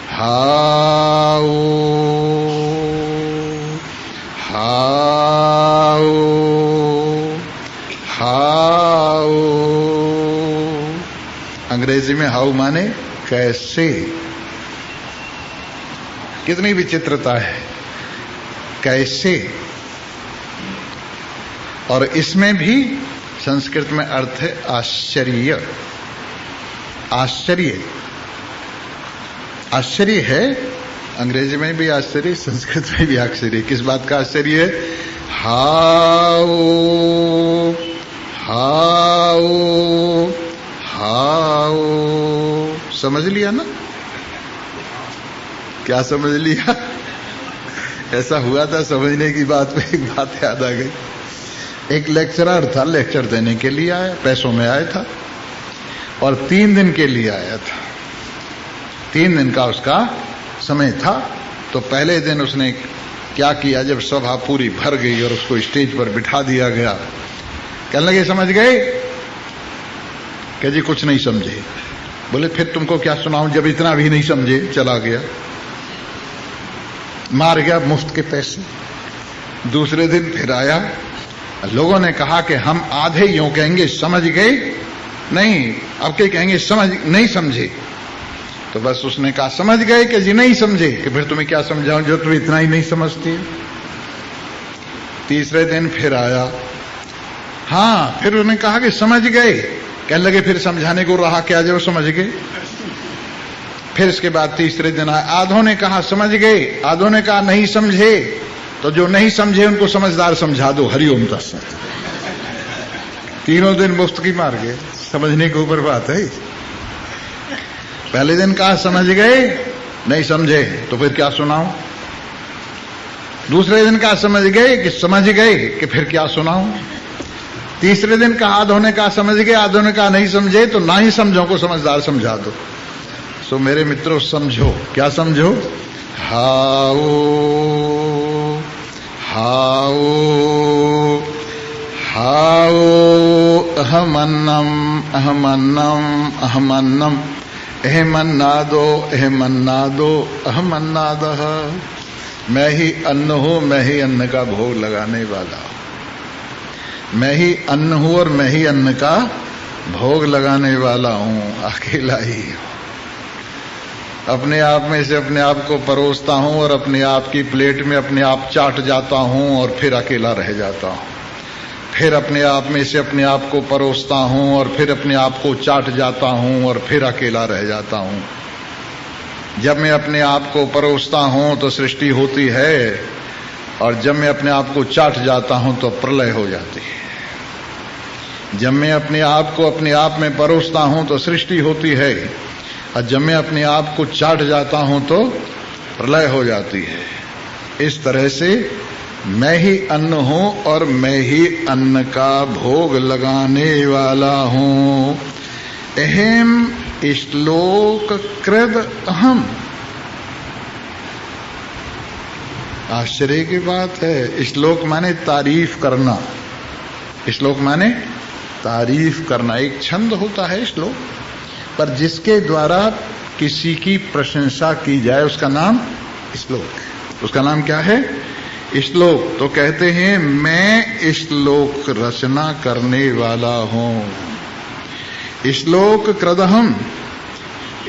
हाओ हाओ हाओ। अंग्रेजी में हाउ माने कैसे। कितनी विचित्रता है। कैसे, और इसमें भी संस्कृत में अर्थ है आश्चर्य। आश्चर्य, आश्चर्य है, अंग्रेजी में भी आश्चर्य, संस्कृत में भी आश्चर्य। किस बात का आश्चर्य है? हाउ हाउ हाउ, समझ लिया ना? क्या समझ लिया? ऐसा हुआ था समझने की बात में एक बात याद आ गई। एक लेक्चरर था, लेक्चर देने के लिए आया, पैसों में आया था और 3 दिन के लिए आया था। 3 दिन का उसका समय था। तो पहले दिन उसने क्या किया, जब सभा पूरी भर गई और उसको स्टेज पर बिठा दिया गया, कहने लगे समझ गए? क्या जी कुछ नहीं समझे। बोले फिर तुमको क्या सुनाऊं, जब इतना भी नहीं समझे। चला गया, मार गया मुफ्त के पैसे। दूसरे दिन फिर आया, लोगों ने कहा कि हम आधे यूं कहेंगे समझ गए, नहीं अब के कहेंगे समझ नहीं समझे। तो बस उसने कहा समझ गए कि जी नहीं समझे, कि फिर तुम्हें क्या समझाऊं जो तुम इतना ही नहीं समझती। तीसरे दिन फिर आया, हाँ फिर उन्होंने कहा कि समझ गए। कहने लगे फिर समझाने को रहा क्या, जो समझ गए। फिर इसके बाद तीसरे दिन आया, आधों ने कहा समझ गए, आधों ने कहा नहीं समझे। तो जो नहीं समझे उनको समझदार समझा दो, हरिओम तत्सत। तीनों दिन मुफ्त की मार गए, समझने के ऊपर बात है। पहले दिन कहा समझ गए, नहीं समझे, तो फिर क्या सुनाऊं। दूसरे दिन कहा समझ गए, कि समझ गए, कि फिर क्या सुनाऊं। तीसरे दिन कहा आधों ने कहा समझ गए, आधों ने कहा नहीं समझे, तो ना ही समझो को समझदार समझा दो। सो मेरे मित्रों समझो, क्या समझो? हाओ हाओ हाओ अहमन्नम अहमन्नम अहमन्नम, अहमन्नादो अहमन्नादो अहमन्नादः। मैं ही अन्न हूं, मैं ही अन्न का भोग लगाने वाला हूं। मैं ही अन्न हूं और मैं ही अन्न का भोग लगाने वाला हूं, अकेला ही हूं। अपने आप में से अपने आप को परोसता हूं और अपने आप की प्लेट में अपने आप चाट जाता हूं और फिर अकेला रह जाता हूं। फिर अपने आप में से अपने आप को परोसता हूं और फिर अपने आप को चाट जाता हूं और फिर अकेला रह जाता हूं। जब मैं अपने आप को परोसता हूं तो सृष्टि होती है, और जब मैं अपने आप को चाट जाता हूं तो प्रलय हो जाती है। जब मैं अपने आप को अपने आप में परोसता हूं तो सृष्टि होती है, और जब मैं अपने आप को चाट जाता हूं तो प्रलय हो जाती है। इस तरह से मैं ही अन्न हूं और मैं ही अन्न का भोग लगाने वाला हूं। अहम श्लोक कृद अहम। आश्चर्य की बात है। श्लोक माने तारीफ करना, श्लोक माने तारीफ करना। एक छंद होता है श्लोक, पर जिसके द्वारा किसी की प्रशंसा की जाए उसका नाम श्लोक। उसका नाम क्या है? श्लोक। तो कहते हैं मैं श्लोक रचना करने वाला हूं। श्लोक कृदहम,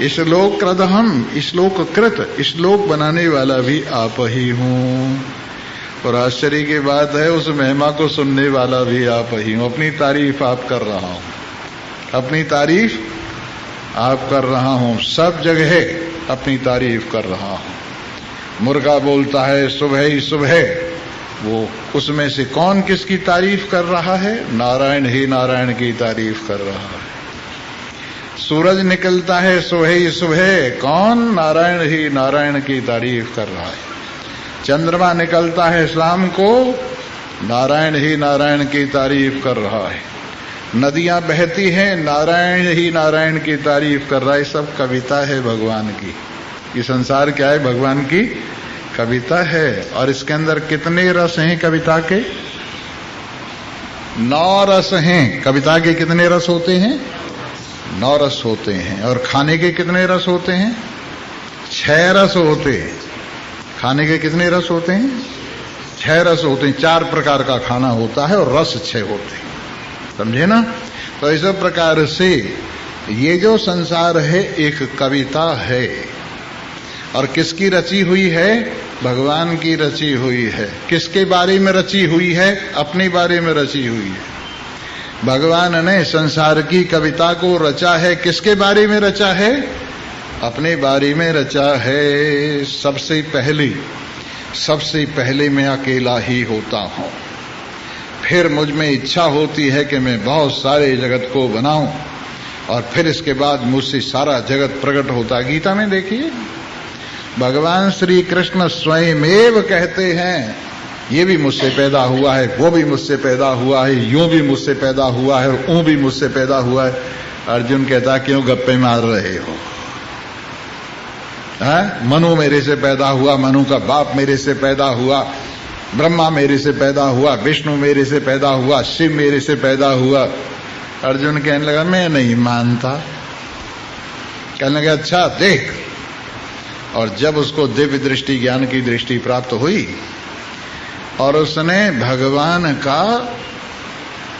श्लोक कृदहम, श्लोक कृत, श्लोक बनाने वाला भी आप ही हूं। और आश्चर्य की बात है उस महिमा को सुनने वाला भी आप ही हूं। अपनी तारीफ आप कर रहा हूं, अपनी तारीफ आप कर रहा हूं, सब जगह अपनी तारीफ कर रहा हूं। मुर्गा बोलता है सुबह ही सुबह, वो उसमें से कौन किसकी तारीफ कर रहा है? नारायण ही नारायण की तारीफ कर रहा है। सूरज निकलता है सुबह ही सुबह, कौन? नारायण ही नारायण की तारीफ कर रहा है। चंद्रमा निकलता है शाम को, नारायण ही नारायण की तारीफ कर रहा है। नदियां बहती हैं, नारायण ही नारायण की तारीफ कर रहा है। सब कविता है भगवान की। ये संसार क्या है? भगवान की कविता है। और इसके अंदर कितने रस हैं कविता के? 9 रस हैं। कविता के कितने रस होते हैं? 9 रस होते हैं। और खाने के कितने रस होते हैं? 6 रस होते हैं। खाने के कितने रस होते हैं? 6 रस होते हैं। 4 प्रकार का खाना होता है और रस 6 होते हैं। समझे ना? तो इस प्रकार से ये जो संसार है एक कविता है। और किसकी रची हुई है? भगवान की रची हुई है। किसके बारे में रची हुई है? अपने बारे में रची हुई है। भगवान ने संसार की कविता को रचा है, किसके बारे में रचा है? अपने बारे में रचा है। सबसे पहले मैं अकेला ही होता हूं, फिर मुझ में इच्छा होती है कि मैं बहुत सारे जगत को बनाऊं, और फिर इसके बाद मुझसे सारा जगत प्रकट होता है। गीता में देखिए, भगवान श्री कृष्ण स्वयमेव कहते हैं, ये भी मुझसे पैदा हुआ है, वो भी मुझसे पैदा हुआ है, यूं भी मुझसे पैदा हुआ है, ऊं भी मुझसे पैदा हुआ है। अर्जुन कहता, क्यों गप्पे मार रहे हो? मनु मेरे से पैदा हुआ, मनु का बाप मेरे से पैदा हुआ, ब्रह्मा मेरे से पैदा हुआ, विष्णु मेरे से पैदा हुआ, शिव मेरे से पैदा हुआ। अर्जुन कहने लगा, मैं नहीं मानता। कहने लगा, अच्छा देख। और जब उसको दिव्य दृष्टि, ज्ञान की दृष्टि प्राप्त हुई और उसने भगवान का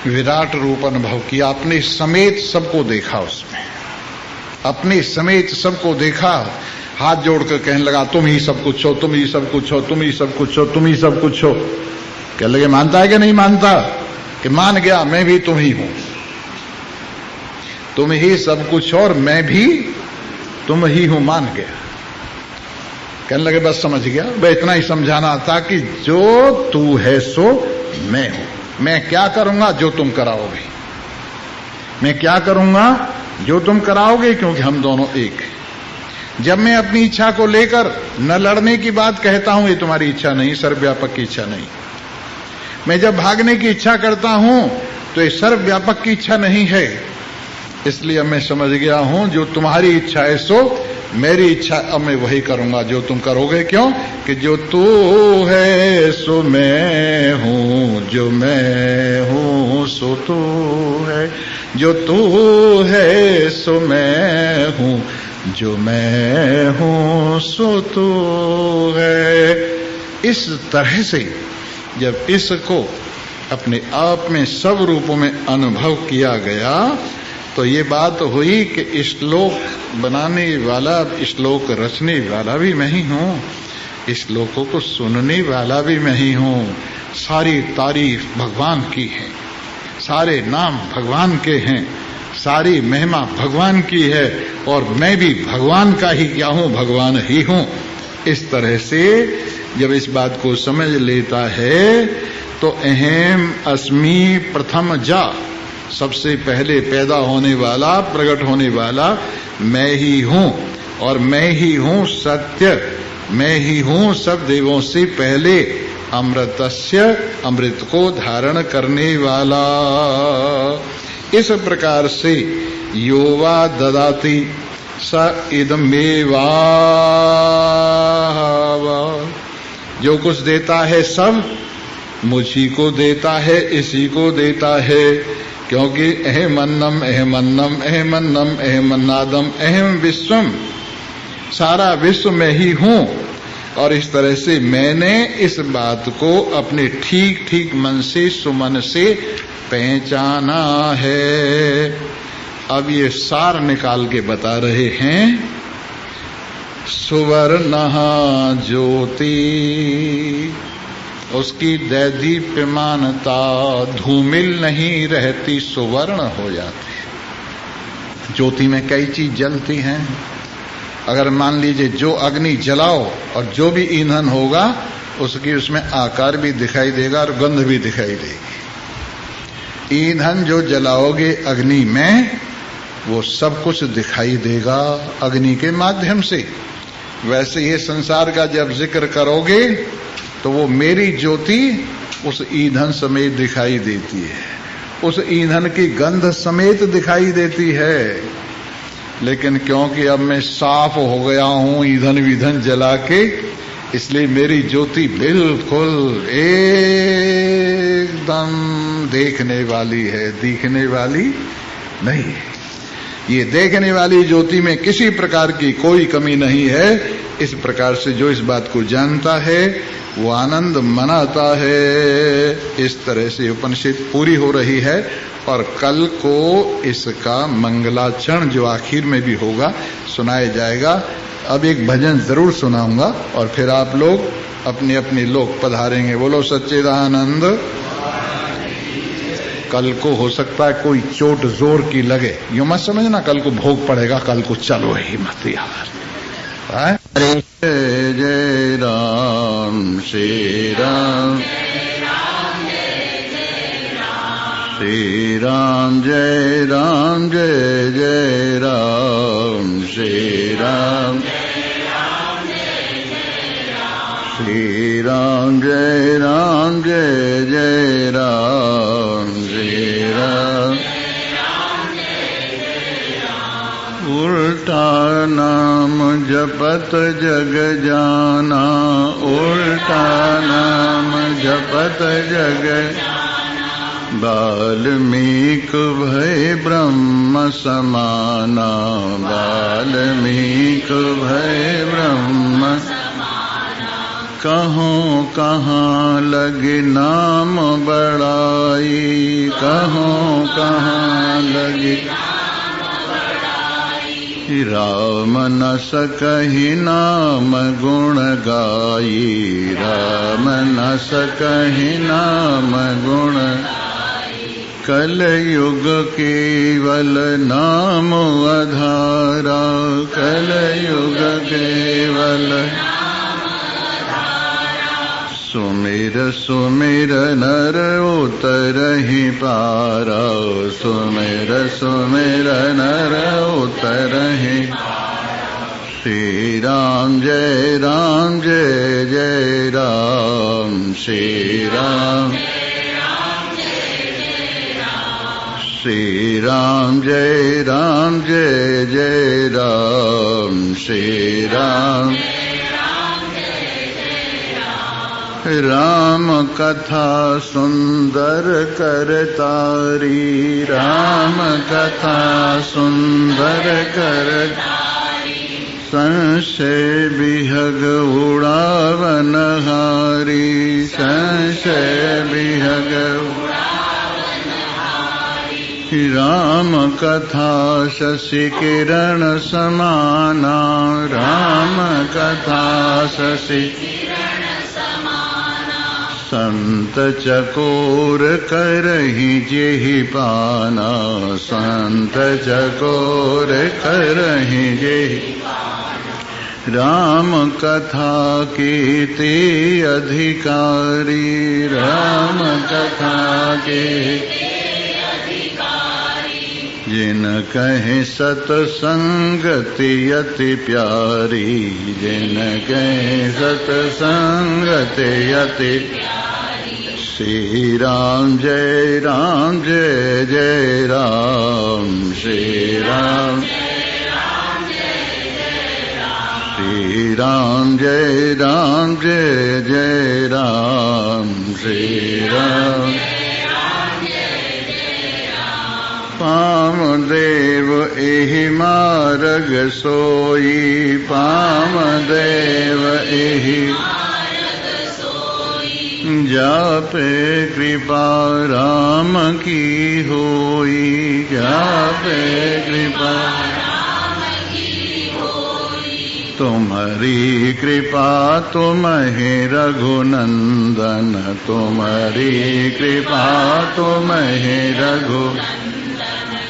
विराट रूप अनुभव किया, अपने समेत सबको देखा, उसमें अपने समेत सबको देखा, हाथ जोड़कर कहने लगा, तुम ही सब कुछ हो, तुम ही सब कुछ हो, तुम ही सब कुछ हो, तुम ही सब कुछ हो। कहने लगे, मानता है कि नहीं मानता? कि मान गया, मैं भी तुम ही हूं, तुम ही सब कुछ हो और मैं भी तुम ही हूं, मान गया। कहने लगे, बस समझ गया। वह इतना ही समझाना था कि जो तू है सो मैं हूं, मैं क्या करूंगा जो तुम कराओगे, मैं क्या करूंगा जो तुम कराओगे, क्योंकि हम दोनों एक हैं। जब मैं अपनी इच्छा को लेकर न लड़ने की बात कहता हूं, ये तुम्हारी इच्छा नहीं, सर्वव्यापक की इच्छा नहीं। मैं जब भागने की इच्छा करता हूं तो ये सर्वव्यापक की इच्छा नहीं है। इसलिए मैं समझ गया हूं, जो तुम्हारी इच्छा है सो मेरी इच्छा, अब मैं वही करूंगा जो तुम करोगे। क्यों? कि जो तू है सो मैं हूं, जो मैं हूं सो तू है, जो तू है सो मैं हूं, जो मैं हूं सो तू है। इस तरह से जब इसको अपने आप में सब रूपों में अनुभव किया गया तो ये बात हुई कि श्लोक बनाने वाला, श्लोक रचने वाला भी मैं ही हूं, श्लोकों को सुनने वाला भी मैं ही हूं। सारी तारीफ भगवान की है, सारे नाम भगवान के हैं, सारी महिमा भगवान की है, और मैं भी भगवान का ही क्या हूं, भगवान ही हूं। इस तरह से जब इस बात को समझ लेता है तो अहम अस्मि प्रथम जा, सबसे पहले पैदा होने वाला, प्रकट होने वाला मैं ही हूं, और मैं ही हूं सत्य, मैं ही हूं सब देवों से पहले अमृतस्य, अमृत को धारण करने वाला। इस प्रकार से योवा ददाति स इदमेवा, जो कुछ देता है सब मुझी को देता है, इसी को देता है। क्योंकि अहमन्नम अहमन्नम अहमन्नम अहमन्नादम अहम विश्वम, सारा विश्व में ही हूं। और इस तरह से मैंने इस बात को अपने ठीक ठीक मन से, सुमन से पहचाना है। अब ये सार निकाल के बता रहे हैं। सुवर्णः ज्योति, उसकी दैदीप्यमानता धूमिल नहीं रहती, सुवर्ण हो जाती। ज्योति में कई चीज जलती हैं। अगर मान लीजिए जो अग्नि जलाओ और जो भी ईंधन होगा उसकी उसमें आकार भी दिखाई देगा और गंध भी दिखाई देगी। ईंधन जो जलाओगे अग्नि में वो सब कुछ दिखाई देगा अग्नि के माध्यम से। वैसे ये संसार का जब जिक्र करोगे तो वो मेरी ज्योति उस ईंधन समेत दिखाई देती है, उस ईंधन की गंध समेत दिखाई देती है। लेकिन क्योंकि अब मैं साफ हो गया हूं ईंधन विधन जला के, इसलिए मेरी ज्योति बिल्कुल एकदम देखने वाली है, दिखने वाली नहीं है। ये देखने वाली ज्योति में किसी प्रकार की कोई कमी नहीं है। इस प्रकार से जो इस बात को जानता है वो आनंद मनाता है। इस तरह से उपनिषद पूरी हो रही है और कल को इसका मंगलाचरण जो आखिर में भी होगा सुनाया जाएगा। अब एक भजन जरूर सुनाऊंगा और फिर आप लोग अपने अपने लोग पधारेंगे। बोलो सच्चिदानंद। कल को हो सकता है कोई चोट जोर की लगे, यूं मत समझना कल को भोग पड़ेगा, कल को चलो ही मत यार। जय जय राम श्री राम, श्री राम जय राम जय जय राम, श्री राम श्री राम जय राम जय जय राम, श्री राम। उल्टा नाम जपत जग जाना, उल्टा नाम जपत जग, वाल्मीक भय ब्रह्म समाना, वाल्मीक भय ब्रह्म। कहों कहाँ लगे नाम बड़ाई, कहों कहाँ लगे राम न सकहि नाम गुण गाई, राम न सकहि नाम गुण। कलयुग केवल नाम आधारा, कलयुग केवल सुमिर सुमिर नर उतरहि पारा, सुमिर सुमिर नर उतरहि। श्री राम जय राम जय जय राम, श्री राम श्री राम जय राम जय जय राम, श्री राम। राम कथा सुंदर करतारी, राम कथा सुंदर करतारी। संशय विहग उड़ावन हारी, संशय विहग राम कथा शशि किरण समाना, राम कथा शशि संत चकोर करहि जेहि पाना, संत चकोर करहि जेहि। राम कथा के ते अधिकारी, राम कथा के जिन कहे सतसंगति अति प्यारी, जिन कहे सतसंगति अति। श्री राम जय राम जय जय राम, श्री राम श्री राम जय राम जय जय राम, श्री राम। पामदेव एहि मार्ग सोई, पामदेव एहि जापे कृपा राम की होई, जापे कृपा तुम्हारी कृपा तुम्हें रघुनंदन, तुम्हारी कृपा तुम्हें रघु।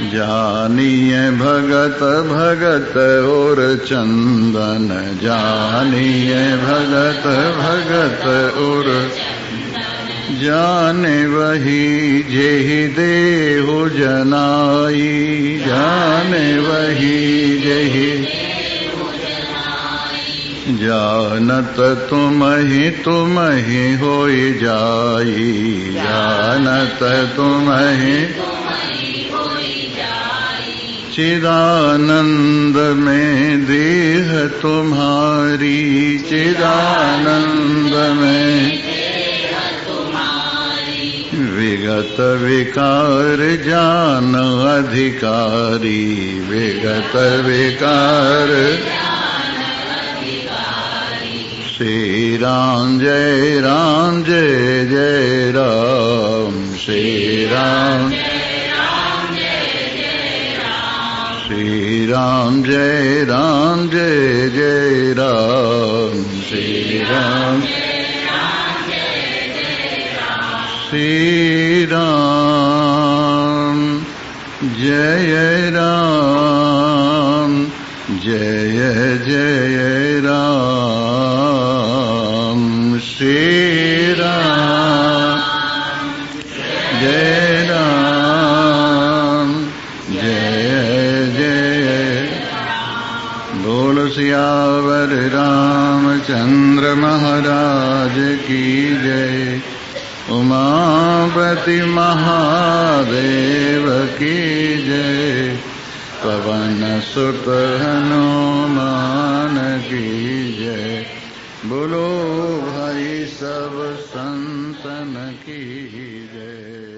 जानिए भगत भगत और चंदन, जानिए भगत भगत और जाने वही जेहि देहु जनाई, जाने वही जेहि जानत तुम्हि तुम्हि होई जाई, जानत तुम्हि चिदानंद में देह तुम्हारी, चिदानंद में विगत विकार जान अधिकारी, विगत विकार। श्री राम जय राम जय जय राम, श्री राम राम जय राम जय जय राम श्री राम श्री राम जय राम जय जय राम श्री राम जय राम जय जय बोल सियावर रामचंद्र महाराज की जय उमापति महादेव की जय पवन सुत हनुमान की जय बोलो भाई सब संतन की जय।